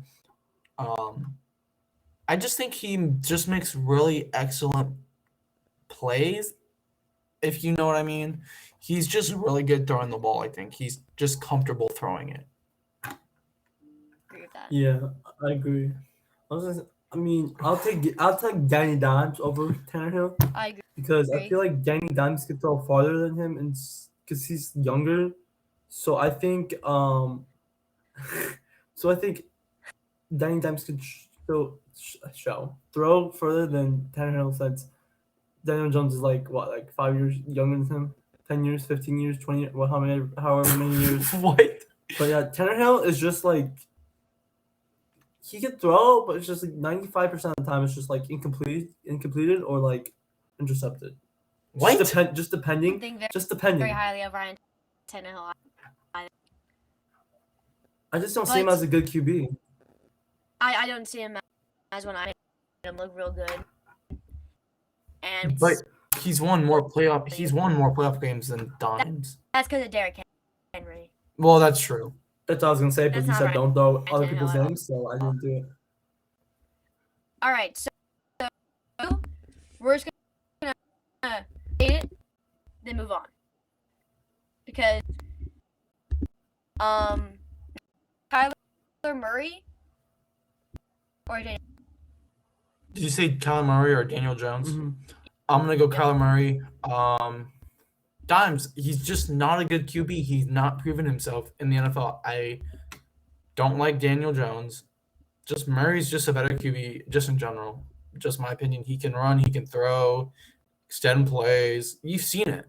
I just think he just makes really excellent plays, if you know what I mean. He's just really good throwing the ball, I think. He's just comfortable throwing it. Agree with that. Yeah, I agree. I'll take Danny Dimes over Tannehill I agree. because I feel like Danny Dimes could throw farther than him, and because he's younger. So I think Danny Dimes could throw further than Tannehill, since Daniel Jones is like 5 years younger than him, 10 years, 15 years, 20 years, well, however many years. What? But yeah, Tannehill is just like he can throw, but it's just like 95% of the time it's just like incompleted or like intercepted. What? Just depending. Think Just very depending. highly of Ryan Tannehill. I just don't see him But- as a good QB. I don't see him as one. I made him look real good. And But he's won more playoff games than Dimes. that's because of Derrick Henry. Well, that's true. That's what I was gonna say, but That's you not said right. don't throw other Tannehill people's at all. names, so I didn't do it. All right, so we're just gonna hate it, then move on because Kyler Murray or Daniel. Did you say Kyler Murray or Daniel Jones? Mhm. I'm gonna go Kyler Murray. Dimes, he's just not a good QB. He's not proven himself in the NFL. I don't like Daniel Jones. Just Murray's just a better QB, just in general. Just my opinion. He can run, he can throw, extend plays. You've seen it.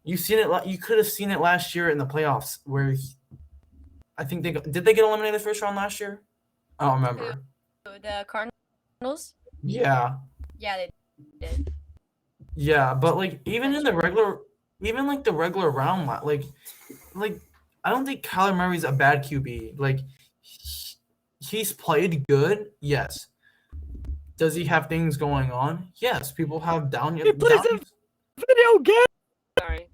You've seen it. You could have seen it last year in the playoffs, where I think did they get eliminated first round last year? I don't remember. The Cardinals. Yeah. Yeah, they did. Yeah, but like even in the regular, even like the regular round, like I don't think Kyler Murray's a bad QB. Like he's played good, yes. Does he have things going on? Yes. People have down. He plays a video game. Sorry.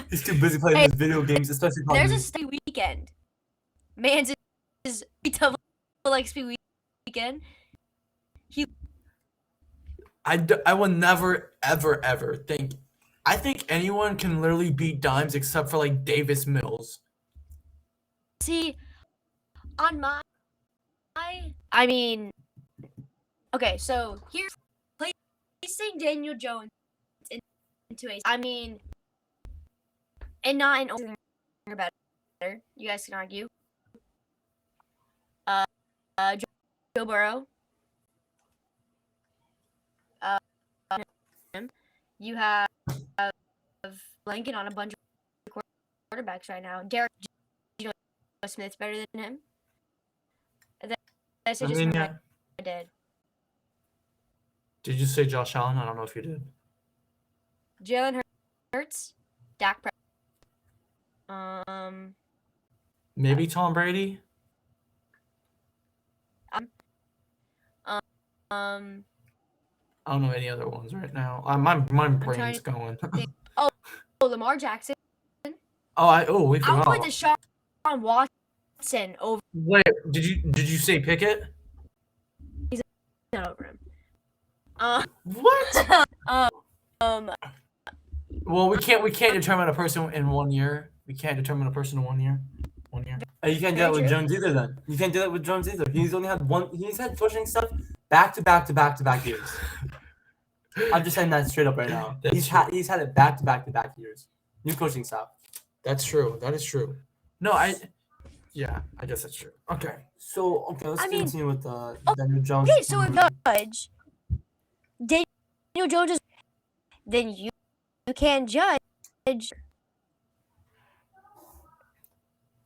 He's too busy playing Hey, his video games, especially There's a PUBG. stay weekend. Man's is double like speed weekend. I will never ever think. I think anyone can literally beat Dimes except for like Davis Mills. See, on I mean, okay, so here's placing Daniel Jones into a. I mean, and not an older better. You guys can argue. Joe Burrow. You have Lincoln on a bunch of quarterbacks right now. Derek, Smith's better than him. That's I just mean, from yeah. what I did. Did you say Josh Allen? I don't know if you did. Jalen Hurts, Dak Maybe Tom Brady. I don't know any other ones right now. My brain's going. Lamar Jackson. we I forgot. went to Sean Watson over Wait, did you say Pickett? over him. What? Well, we can't determine a person in 1 year. We can't determine a person in 1 year. 1 year. You can't do Very that with true. Jones either. Then you can't do that with Jones either. He's only had one. He's had coaching stuff back to back years. I'm just saying that straight up right now. That's He's true. had it back to back years. New coaching staff. That's true. That is true. No, yeah, I guess that's true. Okay. So let's I mean- continue with Daniel Jones. okay, so if judge Daniel Jones is, then you can't judge.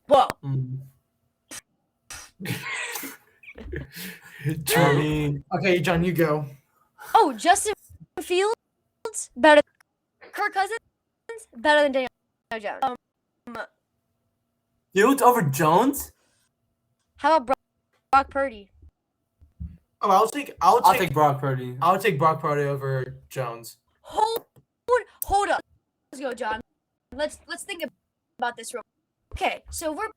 Well, Mm. I True. mean, Okay, John, you go. oh, Justin Fields better. Kirk Cousins better than Daniel Jones. Fields over Jones. How about Brock Purdy? Oh, I'll take Brock Purdy. I'll take Brock Purdy over Jones. Hold up. Let's go, John. Let's think about this real. Okay, so we're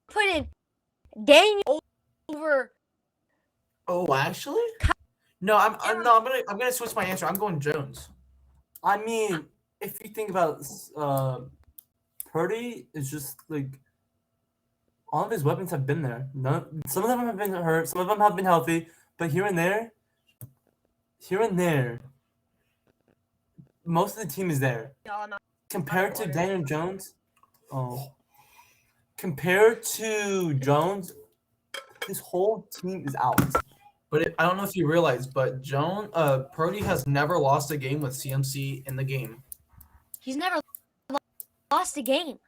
putting Daniel over. Oh, actually? No, I'm gonna switch my answer. I'm going Jones. I mean, if you think about Purdy, is just like all of his weapons have been there. Some of them have been hurt, some of them have been healthy, but here and there, most of the team is there. Y'all, I'm not- Compared to order. Daniel Jones, compared to Jones, his whole team is out. But I don't know if you realize, but Purdy has never lost a game with CMC in the game. He's never lost a game.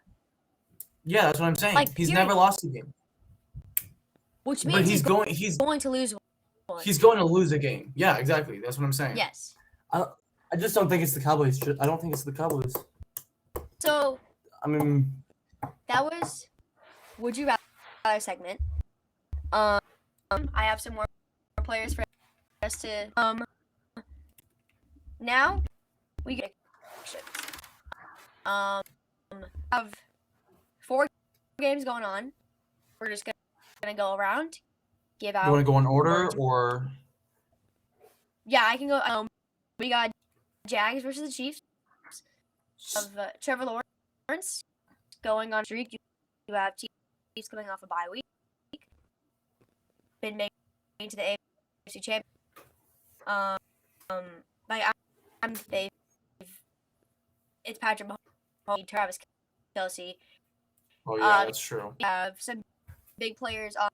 Yeah, that's what I'm saying. Like, He's period. never lost a game. Which But means he's going he's going to lose a game. Yeah, exactly. That's what I'm saying. Yes. I just don't think it's the Cowboys. I don't think it's the Cowboys. So I mean, that was Would You Rather segment. I have some more players for us to now we get predictions. Have 4 games going on. We're just gonna go around, give out. You want to go in order or? Yeah, I can go. We got Jags versus the Chiefs of Trevor Lawrence going on streak. You have Chiefs coming off a bye week. Been made to the AFC Champions. It's Patrick Mahomes, Travis Kelce. Oh yeah, that's true. We have some big players on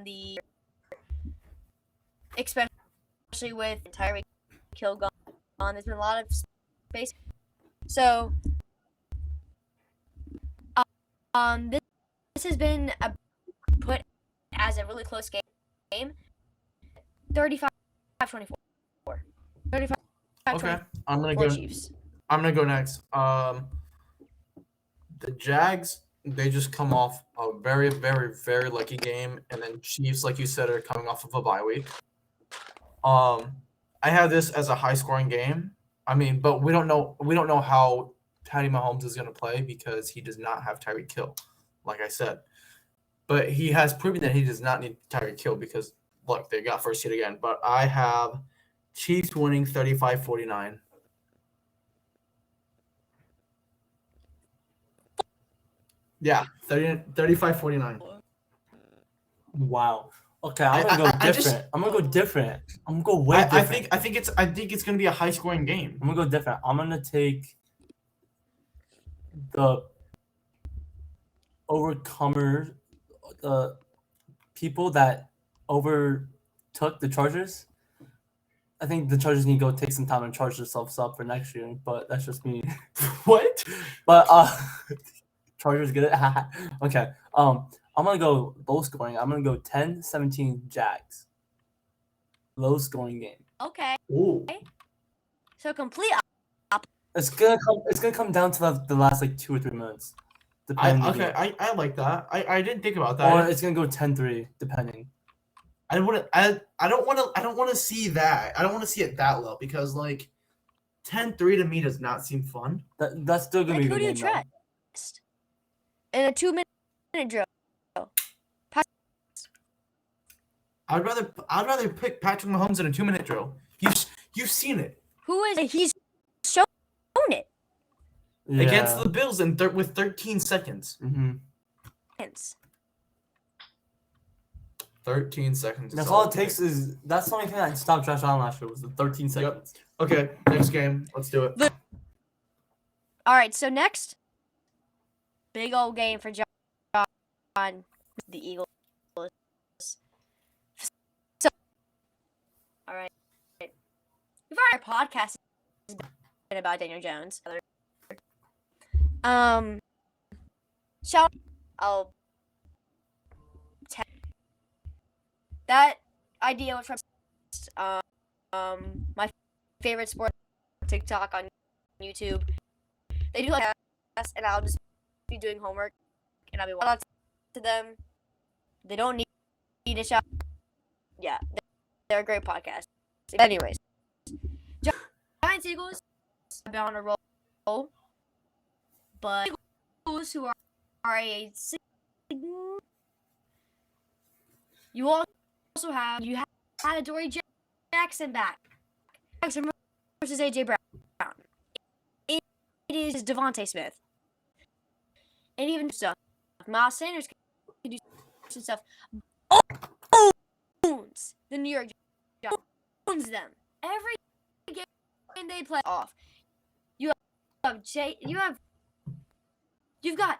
the, especially with Tyreek Hill gone. There's been a lot of space. So, this has been put as a really close game. 35-24. 35-24. Okay, I'm gonna go. Chiefs. I'm gonna go next. The Jags, they just come off a very, very, very lucky game, and then Chiefs, like you said, are coming off of a bye week. I have this as a high-scoring game. I mean, but we don't know how Patty Mahomes is gonna play because he does not have Tyreek Hill, like I said. But he has proven that he does not need Tyreek Hill because look, they got first seed again. But I have Chiefs winning 35-49. Yeah, 35-49. wow. Okay, I'm gonna go different. I'm gonna go different. I'm gonna go way different. I think it's gonna be a high scoring game. I'm gonna go different. I'm gonna take the overcomer, the people that overtook the Chargers. I think the Chargers need to go take some time and charge themselves up for next year, but that's just me. What? But Chargers get it. Okay. I'm gonna go low scoring. I'm gonna go 10-17 Jags. Low scoring game. Okay. Ooh. So complete. It's gonna come down to the last like 2 or 3 minutes. I like that. I didn't think about that. Or it's gonna go 10-3, depending. I don't want to see that. I don't want to see it that low because like 10-3 to me does not seem fun. That's still gonna be a good game. Trust in a 2-minute drill. I'd rather pick Patrick Mahomes in a 2-minute drill. You've seen it. Who is it? He's shown it against the Bills with 13 seconds. Mm-hmm. 13 seconds. That's all it takes is that's the only thing that stopped Josh Allen last year was the 13 seconds. Yep. Okay, next game. Let's do it. All right, so next big old game for John, the Eagles. So, all right, we've already podcast has been about Daniel Jones. I'll that idea was from my favorite sport TikTok on YouTube. They do like that, and I'll just be doing homework, and I'll be watching to them. They don't need a shout. Yeah, they're a great podcast. Anyways, Giants Eagles have been on a roll, but Eagles who are a you had a Dory Jackson back. Jackson versus AJ Brown. It is Devontae Smith. And even stuff. Miles Sanders can do some stuff. Owns the New York Giants. Owns them. Every game they play off. You've got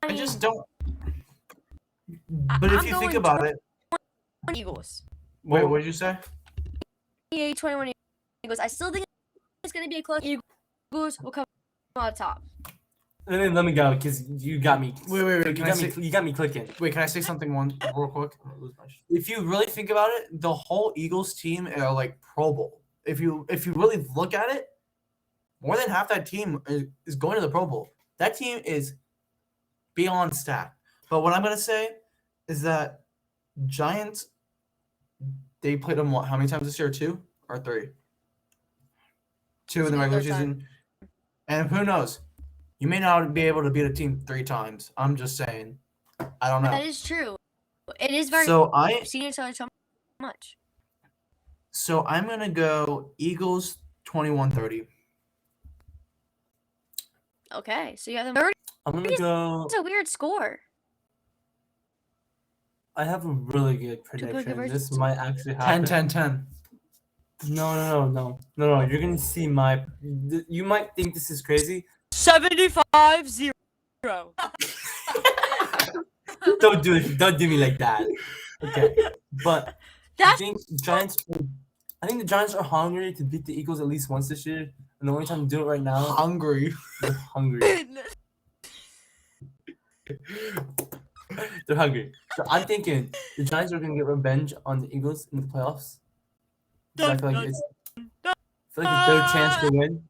I just don't. But if I'm you think going about it, Eagles. wait, what did you say? 28-21 Eagles. I still think it's going to be a close. Eagles will come out top. Let me go because you got me. Wait. You got me clicking. Wait, can I say something real quick? If you really think about it, the whole Eagles team are like Pro Bowl. If you really look at it, more than half that team is going to the Pro Bowl. That team is beyond stacked. But what I'm gonna say is that Giants, they played them how many times this year? 2 or 3? 2 in the regular season. And who knows? You may not be able to beat a team 3 times. I'm just saying. I don't know. That is true. It is very. So I've seen it so much. So I'm gonna go Eagles 21-30. Okay, so you have the 30. I'm gonna go. It's a weird score. I have a really good prediction. This might actually happen. 10-10-10. No. You're gonna see my. You might think this is crazy. 75-0. Don't do it. Don't do me like that. Okay, but I think the Giants are hungry to beat the Eagles at least once this year, and the only time to do it right now. Hungry. They're hungry. They're hungry. So I'm thinking the Giants are gonna get revenge on the Eagles in the playoffs. I feel like it's their chance to win.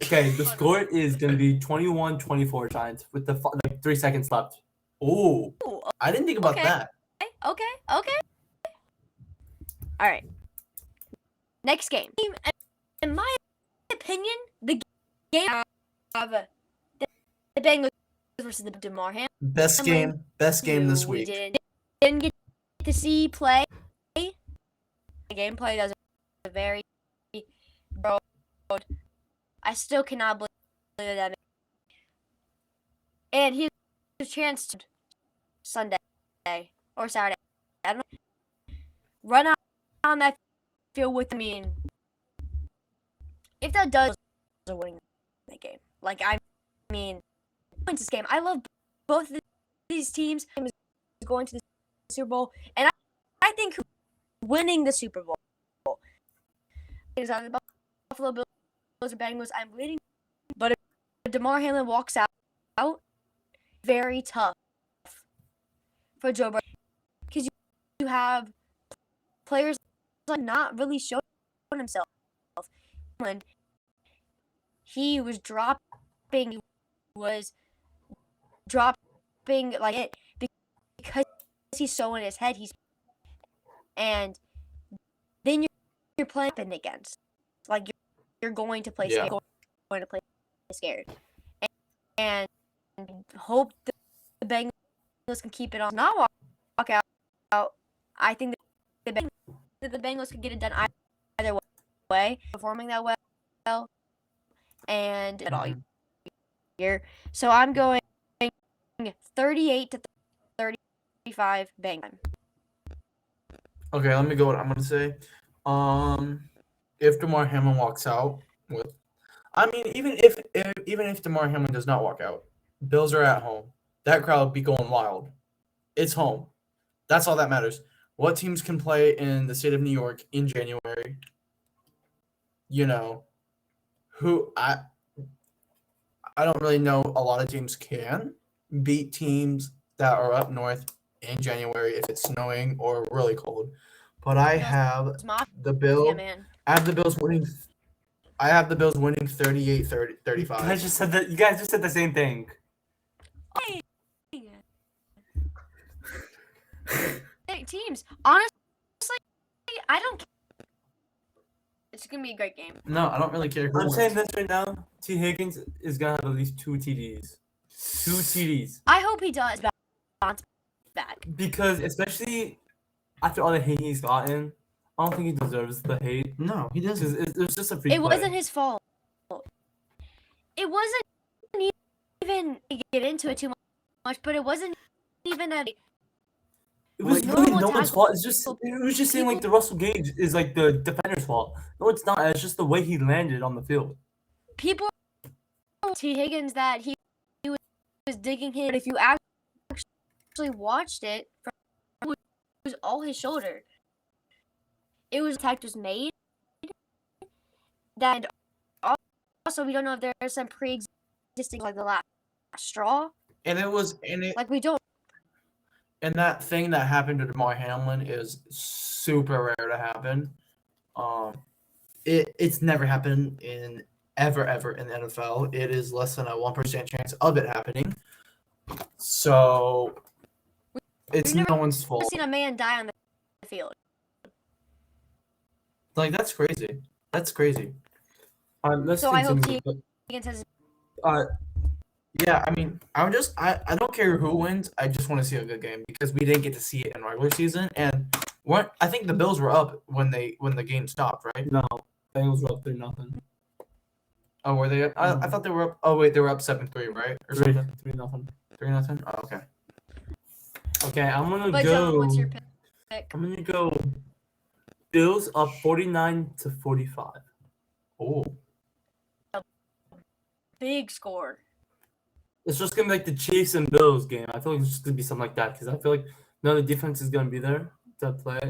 Okay, the score is gonna be 21-24 Giants with the 3 seconds left. Oh, I didn't think about that. Okay. All right. Next game. In my opinion, the game of the Bengals versus the DeMar Hamlin. Best game this week. We didn't get to see play. The gameplay does a very broad. I still cannot believe that. And he has a chance to Sunday or Saturday. I don't know. Run out on that field with me. And if that does a winning that game, wins this game. I love both of these teams. Going to the Super Bowl, and I think winning the Super Bowl is on the Buffalo Bills or Bengals. I'm waiting, but if DeMar Hamlin walks out, very tough for Joe Burrow because you have players not really showing himself. And he was dropping like it because he's so in his head. And then you're playing against, like you're going to play scared. You're going to play scared, and hope the Bengals can keep it on. Not walk out. I think the Bengals can get it done either way, performing that well, and all year. So I'm going 38-35 Bengals. Okay, let me go. What I'm gonna say. If DeMar Hamlin walks out with, even if DeMar Hamlin does not walk out, Bills are at home. That crowd would be going wild. It's home. That's all that matters. What teams can play in the state of New York in January? You know, who I don't really know. A lot of teams can beat teams that are up north in January if it's snowing or really cold. But I have the Bills. Yeah, man. I have the Bills winning 38-35. You guys just said the same thing. Hey, teams. Honestly, I don't care. It's gonna be a great game. No, I don't really care. I'm saying this right now. T. Higgins is gonna have at least 2 TDs. 2 TDs. I hope he does bounce back. Because especially after all the hate he's gotten, I don't think he deserves the hate. No, he doesn't. It was just a free play. It wasn't his fault. It wasn't even get into it too much, but it wasn't even a. It was really no one's fault. It was just saying like the Russell Gage is like the defender's fault. No, it's not. It's just the way he landed on the field. People T. Higgins that he was digging him. If you actually actually watched it from it was all his shoulder. It was attack was made. That also we don't know if there's some pre-existing like the last straw. And it was and it Like we don't. and that thing that happened to Damar Hamlin is super rare to happen. It's never happened in ever in the NFL. It is less than a 1% chance of it happening. So it's We've no one's fault. never seen a man die on the field. Like that's crazy. That's crazy. Let's So I hope continue. Tegan says Yeah, I mean, I don't care who wins. I just want to see a good game because we didn't get to see it in regular season. And I think the Bills were up when the game stopped, right? No, Bengals were up 3-0. Oh, were they up? I thought they were up. Oh wait, they were up 7-3, right? Or something. 3-0. 3-0. Oh, okay. Okay, I'm gonna But go. John, what's your pick? I'm gonna go. Bills up 49-45. Oh, Big score. It's just gonna be like the Chiefs and Bills game. I feel like it's just gonna be something like that because I feel like none of the defense is gonna be there to play.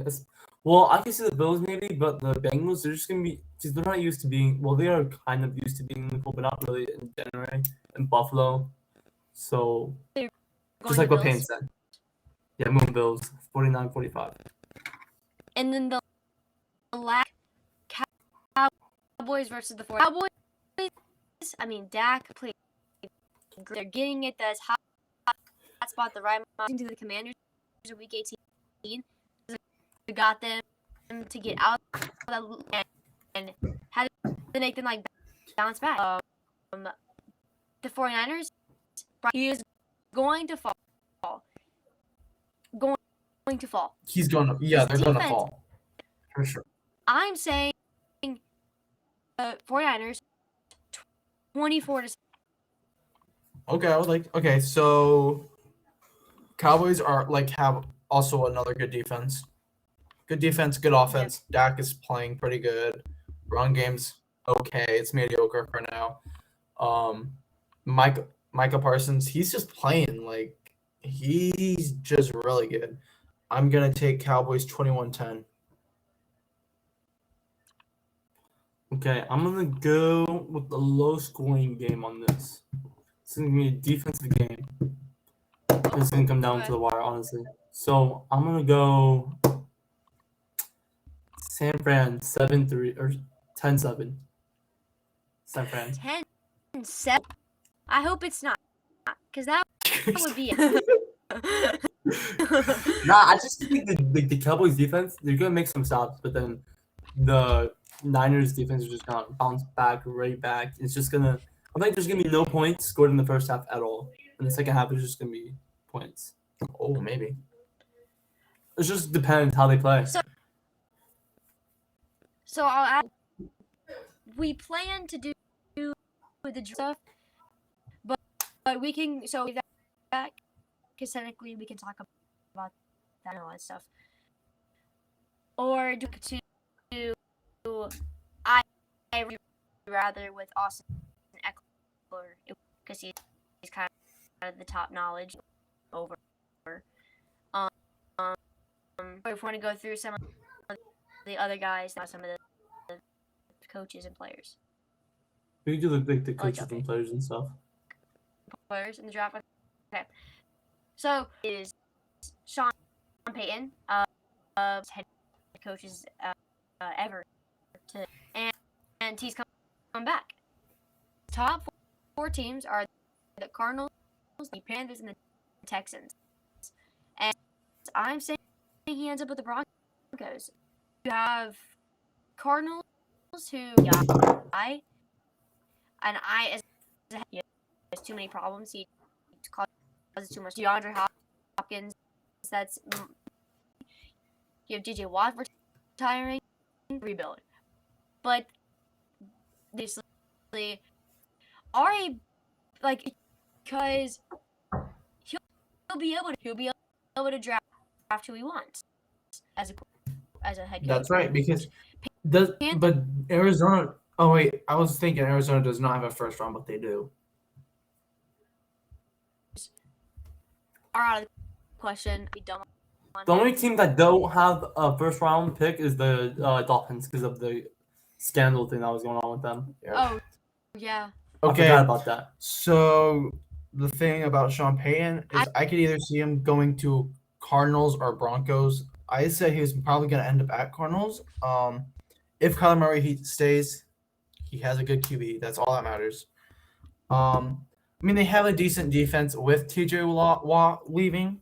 Well, I can see the Bills maybe, but the Bengals they're just gonna be. Because they're not used to being. Well, they are kind of used to being in the cold, but not really in January and Buffalo. So just like what Payne said. Yeah, Moon Bills 49-45. And then the last Cowboys versus the Cowboys. I mean, Dak played. They're getting it that's hot spot, the right to the Commanders in Week 18. They got them to get out of that and had to make them like bounce back. The 49ers, he is going to fall. Going to fall. he's going to. Yeah, His they're going to defense- fall for sure. I'm saying 49ers 24-6. Okay, I would like. Okay, so Cowboys have also another good defense. Good defense, good offense. Dak is playing pretty good. Run game's okay. It's mediocre for now. Micah Parsons, he's just playing like he's just really good. I'm gonna take Cowboys 21-10. Okay, I'm gonna go with the low-scoring game on this. It's gonna be a defensive game. It's gonna come down to the wire, honestly. So I'm gonna go San Fran 7-3 or 10-7. San Fran. 10-7. I hope it's not, because that would be. Nah, I just think the Cowboys defense, they're gonna make some stops, but then the Niners defense is just gonna bounce back right back. It's just gonna. I think there's gonna be no points scored in the first half at all. In the second half, it's just gonna be points. Oh, maybe. It just depends how they play. So I'll add. We plan to do the stuff, but we can that because technically we can talk about that and all that stuff, or do I rather with Austin Eckler because he's kind of the top knowledge over. If we want to go through some of the other guys, not some of the coaches and players. We can do the coaches and players and stuff. Players in the draft. Okay. So is Sean Peyton, head coaches ever, and he's come back. Top four teams are the Cardinals, the Panthers, and the Texans. And I'm saying he ends up with the Broncos. You have Cardinals who has too many problems. He causes too much. DeAndre Hopkins. That's you have JJ Watt retiring. Rebuild, but basically because he'll be able to draft who he wants as a head coach. That's right, because but Arizona. Oh wait, I was thinking Arizona does not have a first round, but they do. Are out of the question. Be dumb on The him. only team that don't have a first round pick is the Dolphins because of the scandal thing that was going on with them. Oh, yeah. I Okay, forgot about that. so the thing about Sean Payton is I could either see him going to Cardinals or Broncos. I said he was probably going to end up at Cardinals. If Kyler Murray stays, he has a good QB. That's all that matters. I mean, they have a decent defense with TJ Watt leaving,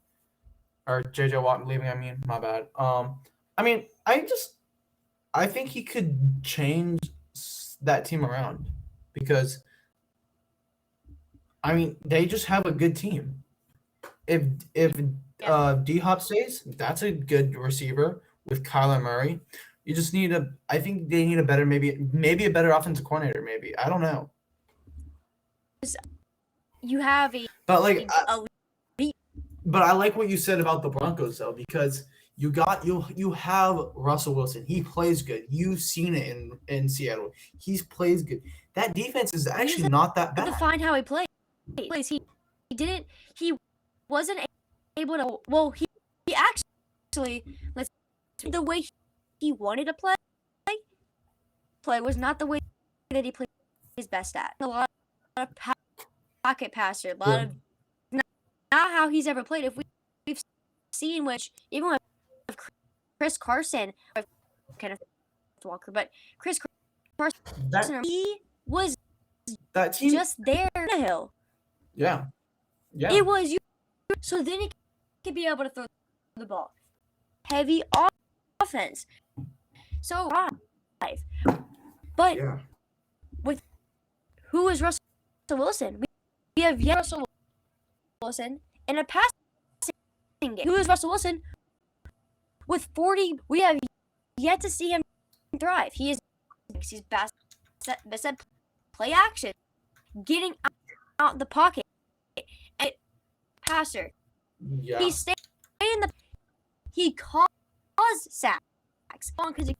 or JJ Watt leaving. I mean, my bad. I mean, I think he could change that team around because, I mean, they just have a good team. If D Hop stays, that's a good receiver with Kyler Murray. You just need I think they need a better maybe a better offensive coordinator. Maybe I don't know. You have a But like, elite. but I like what you said about the Broncos though, because you have Russell Wilson. He plays good. You've seen it in Seattle. He plays good. That defense is actually not that bad. To find how he plays. He didn't. He wasn't able to. Well, he actually the way he wanted to play was not the way that he played his best at. A lot of pocket passer, a lot of not how he's ever played. If we've seen, which even with Chris Carson, or Kenneth Walker, but Chris Carson, he was that team just there on the hill. Yeah. It was you. So then he could be able to throw the ball. Heavy offense. So live. But with who is Russell Wilson? We have yet Russell Wilson in a passing game. Who is Russell Wilson? With 40, we have yet to see him thrive. He's best play action, getting out the pocket, and passer. Yeah. He stayed in the. He caused sacks because he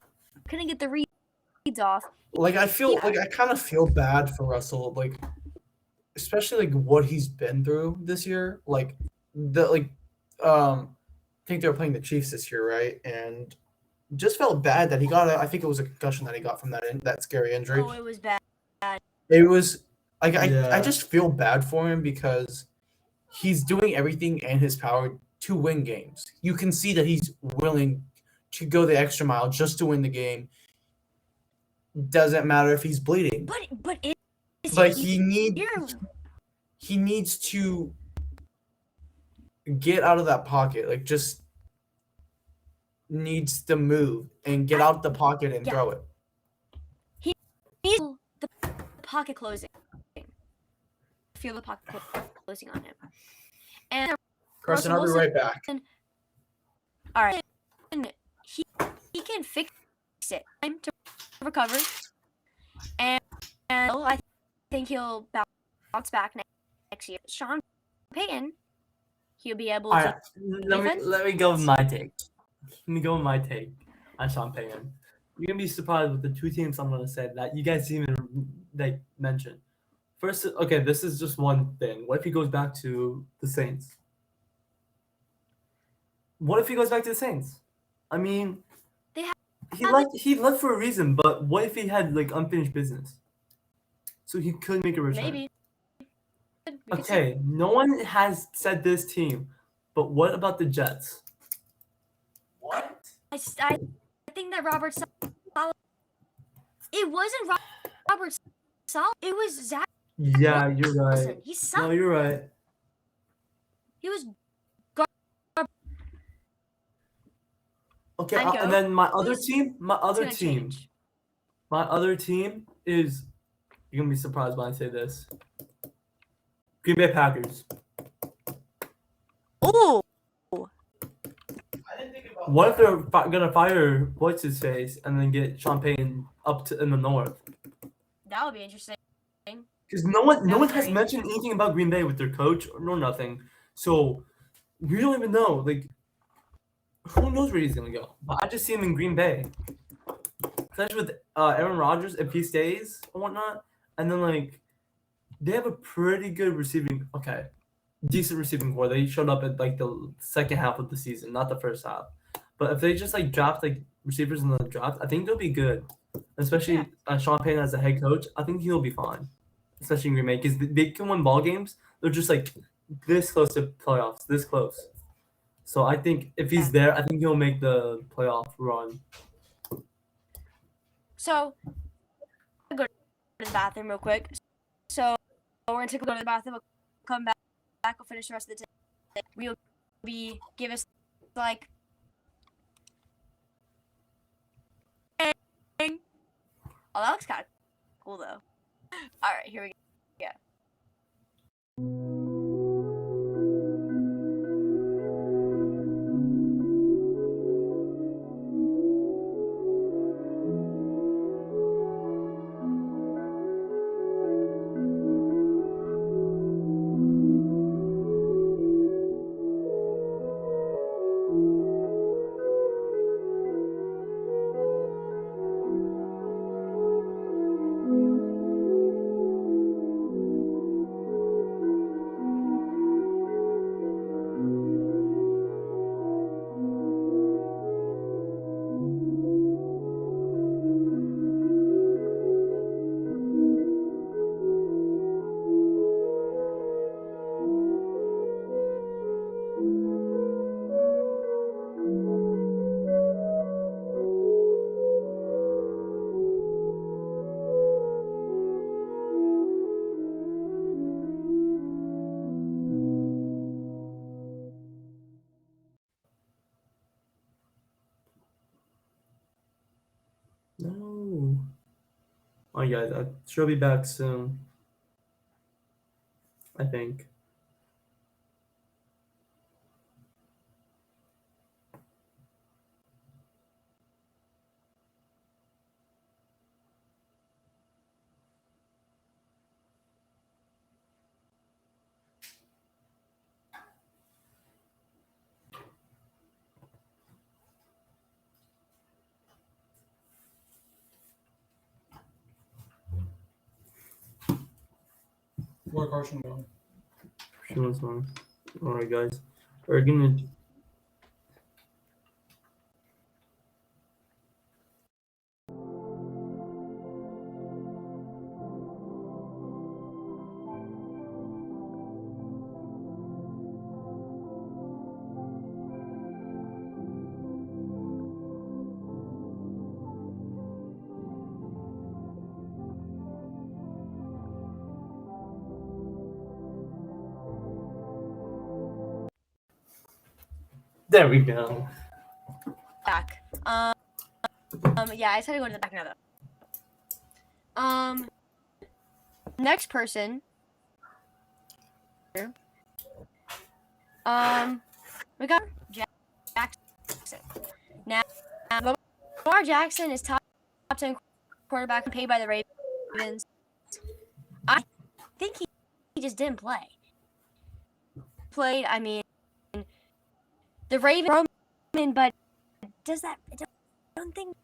couldn't get the reads off. Like I kind of feel bad for Russell, like especially like what he's been through this year. Like I think they were playing the Chiefs this year, right? And just felt bad that he got I think it was a concussion that he got from that scary injury. Oh, it was bad. It was like I just feel bad for him because he's doing everything in his power to win games. You can see that he's willing to go the extra mile just to win the game. Doesn't matter if he's bleeding. But he needs to get out of that pocket. Like just needs to move and get out the pocket and throw it. He needs the pocket closing. Feel the pocket closing on him. And Carson, I'll be right back. All right. And he can fix it. Time to recover. And I think he'll bounce back next year. Sean Payton, he'll be able to. Let me go with my take. Let me go with my take on Sean Payton. You're gonna be surprised with the two teams I'm gonna say that you guys didn't even mention. First, okay, this is just one thing. What if he goes back to the Saints? What if he goes back to the Saints? I mean, he left for a reason, but what if he had like unfinished business? So he could make a return. Maybe. Okay, no one has said this team, but what about the Jets? What? I think that Robert Saleh. It wasn't Robert Saleh. It was Zach. Yeah, you're right. Wilson. He sucked. No, you're right. He was. Okay, and then my other team is. You're gonna be surprised when I say this. Green Bay Packers. Oh. What if they're gonna fire what's his face and then get Sean Payton up to in the north? That would be interesting. Because no one has mentioned anything about Green Bay with their coach or nothing. So we don't even know. Like, who knows where he's gonna go? But I just see him in Green Bay, especially with Aaron Rodgers if he stays or whatnot. And then like they have a pretty good receiving. Okay, decent receiving core. They showed up at like the second half of the season, not the first half. But if they just like draft like receivers in the draft, I think they'll be good. Especially Sean Payton as a head coach, I think he'll be fine. Especially in Green Bay, because they can win ball games. They're just like this close to playoffs, this close. So I think if he's there, I think he'll make the playoff run. So, I'll go to the bathroom real quick. So, we're going to go to the bathroom. We'll come back. We'll finish the rest of the day. We'll give us, like, oh, that looks kind of cool, though. All right, here we go. Yeah. No. All right, guys. I should be back soon. I think. Where Carson going? Sure, fine. All right, guys. We're gonna. There we go. Back. Yeah, I just had to go to the back now, though. Next person. We got Jackson. Now, Lamar Jackson is top 10 quarterback paid by the Ravens. I think he just didn't play. Played, I mean, the Ravens, but does that? I don't think.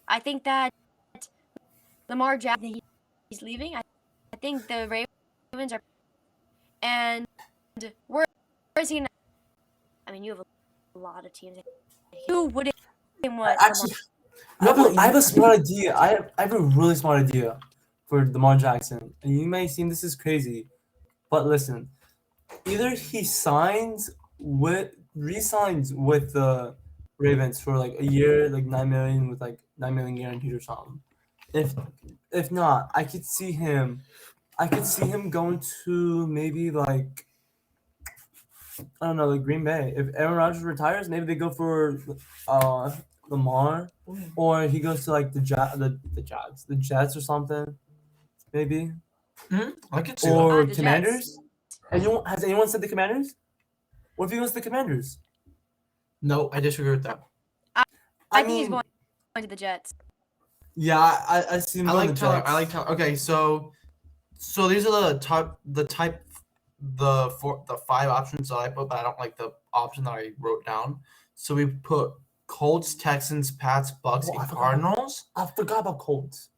I think that Lamar Jackson, he's leaving. I think the Ravens are, and where is he gonna? I mean, you have a lot of teams. Who wouldn't want? Actually, I have a smart idea. I have a really smart idea for Lamar Jackson, and you may seem this is crazy, but listen. Either he resigns with the Ravens for like a year, like 9 million with like 9 million guaranteed or something. If not, I could see him going to maybe like I don't know, like Green Bay. If Aaron Rodgers retires, maybe they go for Lamar, or he goes to like the Jags, the Jets or something, maybe. I could see Or The Commanders. Has anyone said the Commanders? What if he goes to the Commanders? No, I disagree with that. I think he's going to the Jets. Yeah, I see him I going like to Tyler. Jets. I like Tyler. Okay, so these are the 5 options that I put, but I don't like the option that I wrote down. So we put Colts, Texans, Pats, Bucks, Oh, I and forgot. Cardinals. I forgot about Colts.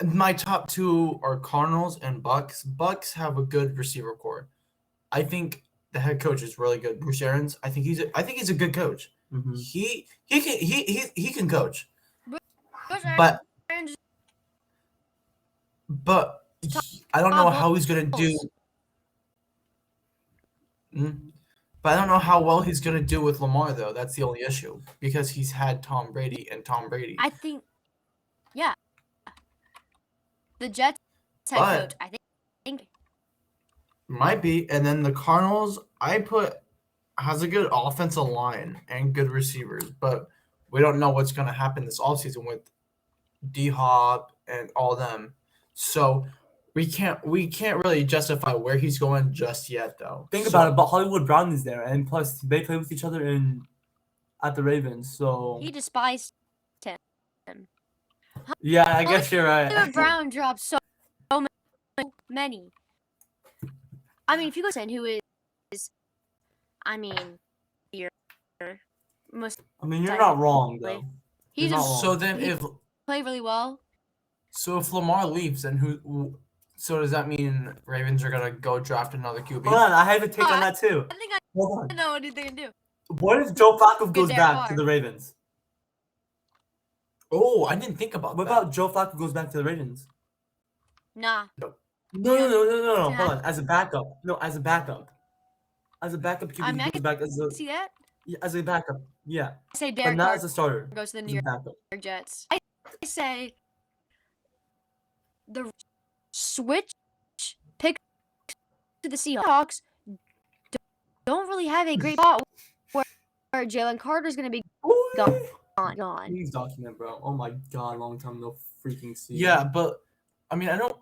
My top two are Cardinals and Bucks. Bucks have a good receiver core. I think the head coach is really good. Bruce Arians. I think he's a good coach. Mm-hmm. He can coach. Bruce But Arians but I don't know how he's gonna do. But I don't know how well he's gonna do with Lamar though. That's the only issue because he's had Tom Brady and Tom Brady. I think, yeah, the Jets head But- coach. I think Might be, and then the Cardinals has a good offensive line and good receivers, but we don't know what's gonna happen this offseason with D Hop and all them. So we can't really justify where he's going just yet though. Think about it, but Hollywood Brown is there, and plus they play with each other at the Ravens. So he despised him. yeah, I guess you're Hollywood right. Brown dropped so many. I mean, if you go to who is, I mean, your most I mean, you're not wrong though. he You're not just wrong. So then he- if played really well. if Lamar leaves, then who? So does that mean Ravens are gonna go draft another QB? Hold on, I have a take on that too. I think Hold I know what they're gonna do. on. What if Joe Flacco goes Derek back to Carr. the Ravens? Oh, I didn't think about What that. about Joe Flacco goes back to the Ravens? Nah, No. Yeah. Hold on. As a backup. No, as a backup. As a backup QB, I mean, I he goes back see that? as a backup. Yeah, I say but Derek not Carr as a starter. goes to the As New a York backup. Jets. I say the switch pick to the Seahawks don't really have a great spot where Jalen Carter's gonna be gone. Please document, bro. Oh my god, long time no freaking see. Yeah, but I mean, I don't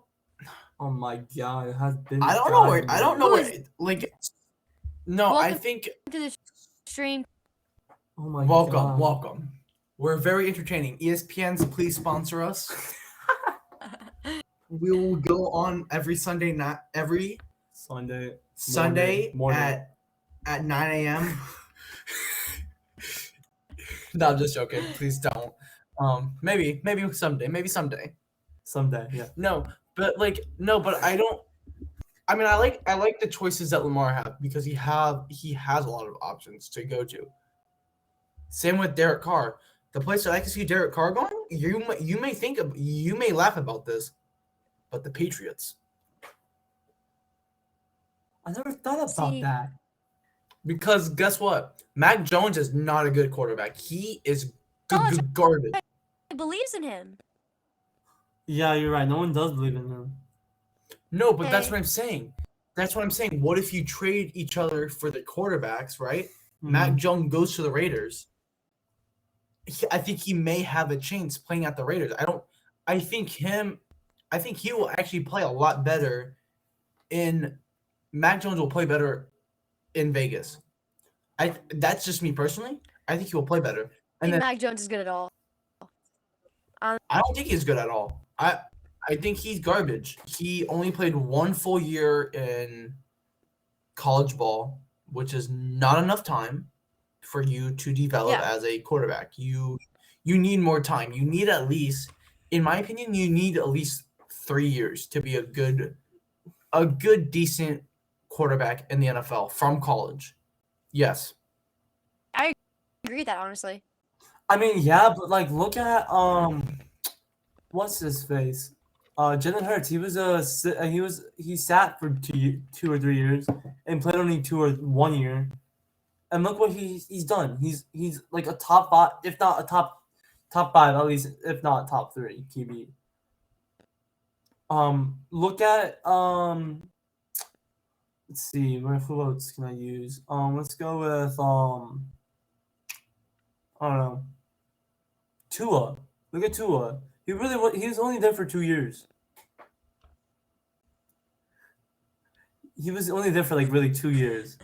Oh my god, it has been. know where. I don't know Who where. is- Like, no, I Welcome think. To the stream. Oh my Welcome, god. welcome. We're very entertaining. ESPN's, please sponsor us. We will go on every Sunday night, every Sunday morning. at 9 a.m. No, I'm just joking. Please don't. Maybe someday. Someday, yeah. No, but I don't. I mean, I like the choices that Lamar have because he has a lot of options to go to. Same with Derek Carr. The place that I can see Derek Carr going, you may laugh about this, but the Patriots. I never thought about See- that. Because guess what? Mac Jones is not a good quarterback. He is garbage. He believes in him. Yeah, you're right. No one does believe in him. No, but that's Okay. what I'm saying. That's what I'm saying. What if you trade each other for the quarterbacks, right? Mhm. Mac Jones goes to the Raiders. I think he may have a chance playing at the Raiders. I think he will actually play a lot better Mac Jones will play better in Vegas. That's just me personally. I think he will play better. I And think then Mac Jones is good at all. I don't think he's good at all. I think he's garbage. He only played one full year in college ball, which is not enough time for you to develop Yeah. as a quarterback. You need more time. You need at least, in my opinion, you need at least 3 years to be a good decent quarterback in the NFL from college. Yes. I agree with that, honestly. I mean, yeah, but like, look at what's his face? Jalen Hurts. He sat for 2 or 3 years and played only 2 or 1 year, and look what he's done. He's like a top 5, if not a top 5 at least, if not top 3 QB. Look at let's see, who else can I use? Let's go with I don't know. Tua. Look at Tua. He was only there for 2 years. He was only there for like really 2 years.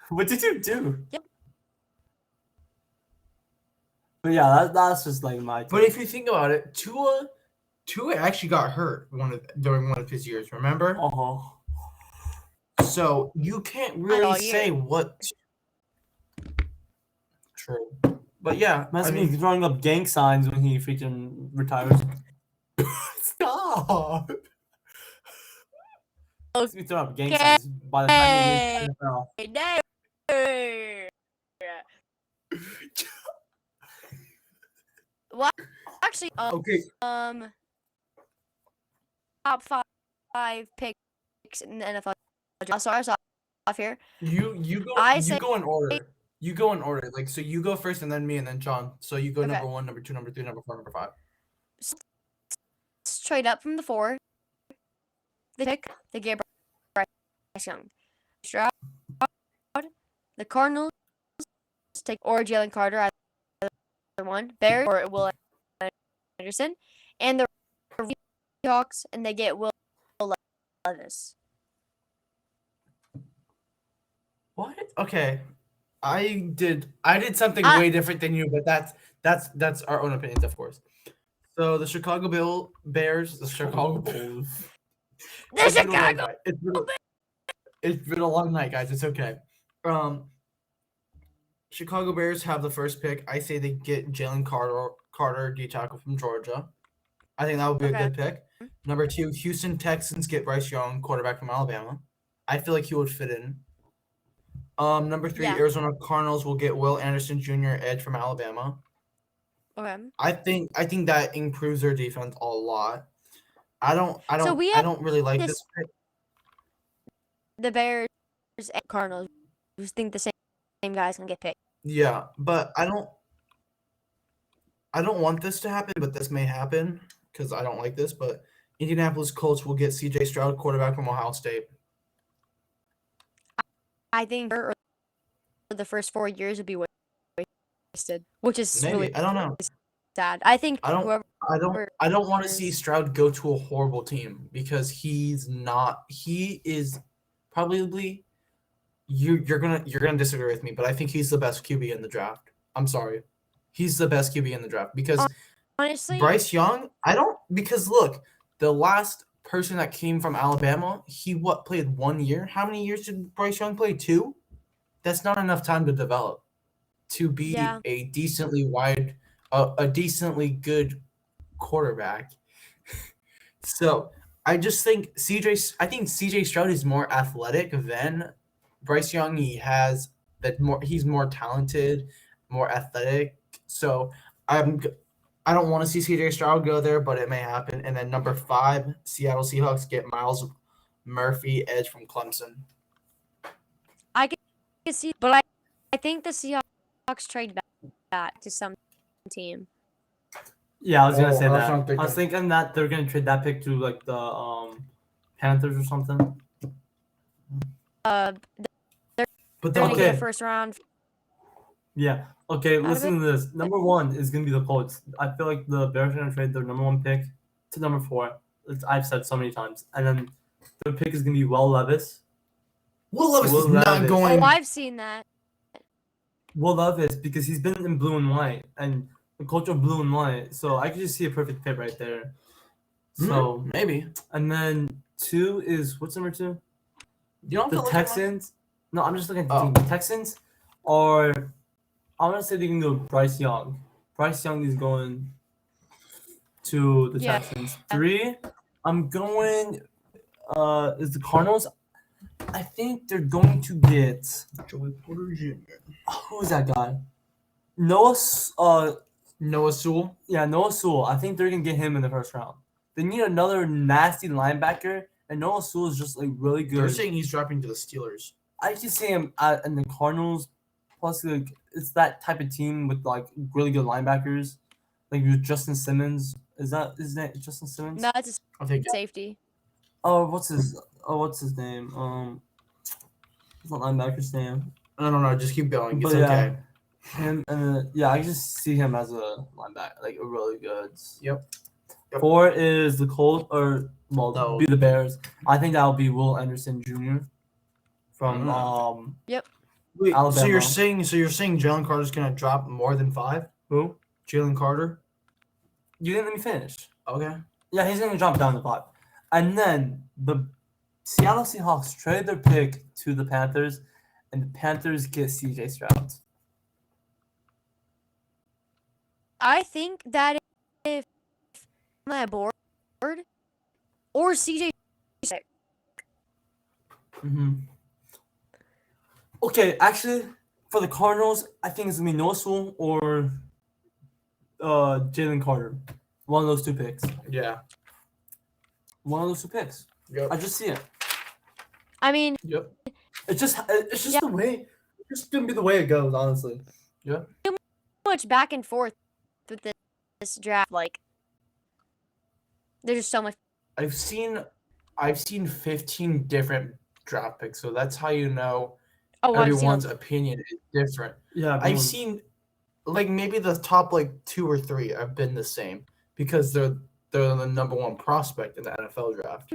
What did you do? Yep. But yeah, that's just like my. But if you think about it, Tua actually got hurt during one of his years, remember? So you can't really all say year. what. True, but yeah, Must I be mean, throwing up gang signs when he freaking retires. Stop. up. Let's be throwing up gang Okay. signs by the time we leave the NFL. Well, actually, Okay. top five picks in the NFL. I'll start us off here. You go in order. You go in order. Like, so you go first and then me and then John. So you go Okay. number 1, number 2, number 3, number 4, number 5. Let's trade up from the 4. They pick. They get Bryce Young. Stroud. The Cardinals take or Jalen Carter, either one. Bears or Will Anderson, and the Seahawks, and they get Will Levis. What? Okay. I did something way different than you, but that's our own opinions, of course. So the Chicago Bears, the Chicago Bulls. The Chicago. It's been a long night, guys. It's okay. Chicago Bears have the first pick. I say they get Jalen Carter, D tackle from Georgia. I think that would be a good pick. Number 2, Houston Texans get Bryce Young, quarterback from Alabama. I feel like he would fit in. Number 3, Arizona Cardinals will get Will Anderson Jr., edge from Alabama. Okay. I think that improves their defense a lot. I don't really like this pick. The Bears and Cardinals who think the same guys can get picked. Yeah, but I don't want this to happen, but this may happen because I don't like this. But Indianapolis Colts will get CJ Stroud, quarterback from Ohio State. I think for the first 4 years would be wasted, which is Maybe really I don't know. sad. I think I don't want to see Stroud go to a horrible team because he's not. He is probably you're gonna disagree with me, but I think he's the best QB in the draft. I'm sorry, he's the best QB in the draft because honestly, Bryce Young. Because look, the last person that came from Alabama, he played 1 year. How many years did Bryce Young play? 2. That's not enough time to develop to be a decently good quarterback. So I think CJ Stroud is more athletic than Bryce Young. He's more talented, more athletic. So I don't want to see CJ Stroud go there, but it may happen. And then number 5, Seattle Seahawks get Miles Murphy, edge from Clemson. I can see, but I think the Seahawks trade back to some team. Yeah, I was gonna say I was that. not thinking. I was thinking that they're gonna trade that pick to like the Panthers or something. They're But gonna okay. get a first round. Yeah. Okay, Out of listen to this. Number 1 is gonna be the Colts. I feel like the Bears are gonna trade their number 1 pick to number 4. I've said so many times. And then their pick is gonna be Will Levis. Will Levis is not going. Oh, I've seen that. Will Levis because he's been in blue and white and the culture of blue and white. So I could just see a perfect fit right there. So maybe. And then 2 is what's number 2? You don't The feel like Texans. No, I'm just looking at the team. The Texans are. I want to say they can go Bryce Young. Bryce Young is going to the Texans. 3, I'm going. Is the Cardinals? I think they're going to get Joey Porter Jr. Who is that guy? Noah Sewell. Yeah, Noah Sewell. I think they're gonna get him in the first round. They need another nasty linebacker, and Noah Sewell is just like really good. They're saying he's dropping to the Steelers. I just see him in the Cardinals. Plus, like it's that type of team with like really good linebackers, like with Justin Simmons. Is that Justin Simmons? No, it's I'll take it. safety. What's his name? What's that linebacker's name? I don't know. Just keep going. It's But yeah. okay. Him and I just see him as a linebacker, like a really good. Yep. 4 is the Colts, or be the Bears. I think that'll be Will Anderson Jr. from Wait, Alabama. so you're saying Jalen Carter's gonna drop more than 5? Who? Jalen Carter. You didn't let me finish. Okay. Yeah, he's gonna drop down to 5, and then the Seattle Seahawks trade their pick to the Panthers, and the Panthers get CJ Stroud. I think that if on that board, or CJ. Mm-hmm. Okay, actually, for the Cardinals, I think it's gonna be Noah Sewell or Jalen Carter. One of those two picks. Yeah. One of those two picks. Yep. I just see it. I mean, Yep. It's just Yeah. the way. It's just gonna be the way it goes, honestly. Yep. much back and forth with this draft. Like, there's just so much. I've seen 15 different draft picks, so that's how you know Oh, I've seen everyone's opinion is different. Yeah, I've seen like maybe the top like 2 or 3 have been the same because they're the number 1 prospect in the NFL draft.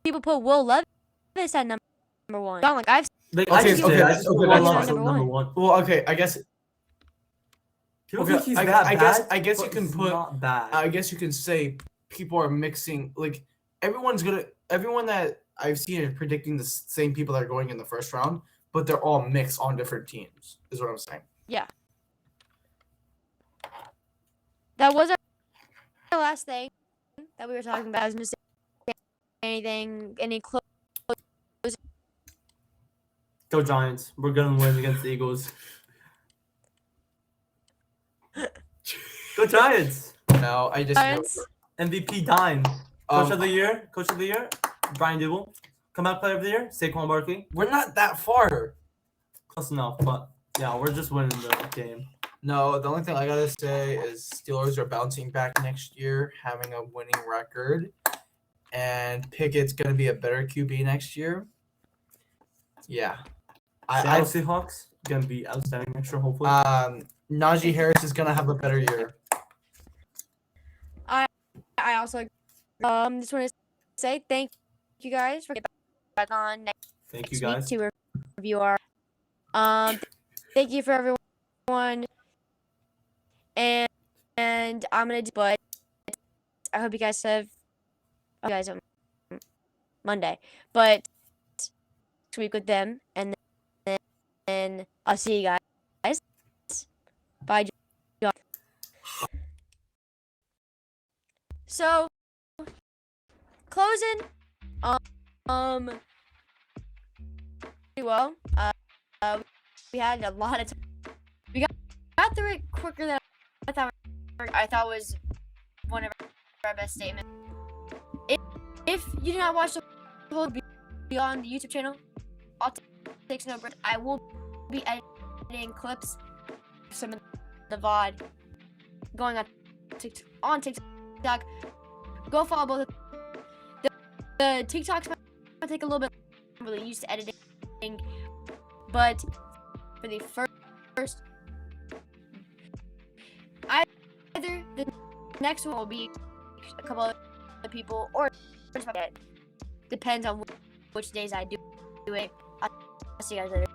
people put Will Levis at number 1. Like I've Like, Okay, I just okay, did. I that's- just okay, put that's Will fine. Levis at number one. Well, okay, I guess You don't okay, think he's I- that I bad? guess- I guess you But can he's put- not bad. I guess you can say people are mixing like everyone that I've seen is predicting the same people that are going in the first round, but they're all mixed on different teams. Is what I'm saying. that was our last thing that we were talking about. I was missing any close. Go Giants. We're gonna win against the Eagles. Go Giants. No, I just MVP Dime. Coach Um, of the year. Coach of the year. Brian Dibble. Comeback player of the year. Saquon Barkley. we're not that far. Close enough, but yeah, we're just winning the game. No, the only thing I gotta say is Steelers are bouncing back next year, having a winning record, and Pickett's gonna be a better QB next year. Yeah, Seattle Seahawks gonna be outstanding next year, hopefully. Najee Harris is gonna have a better year. I also just want to say thank you guys for getting back on next Thank you week guys. to review our. Thank you for everyone, and I'm gonna. But I hope you guys have. You guys on Monday, but next week with them, and then I'll see you guys. Bye. So, closing, pretty well. We had a lot of time. We got through it quicker than I thought was one of our best statements. If you do not watch the whole beyond the YouTube channel, I'll take no break. I will be editing clips, some of the VOD going on TikTok. Go follow both. The TikToks might take a little bit. I'm really used to editing, but for the first, either the next one will be a couple of people, or just depends on which days I do it. I'll see you guys later.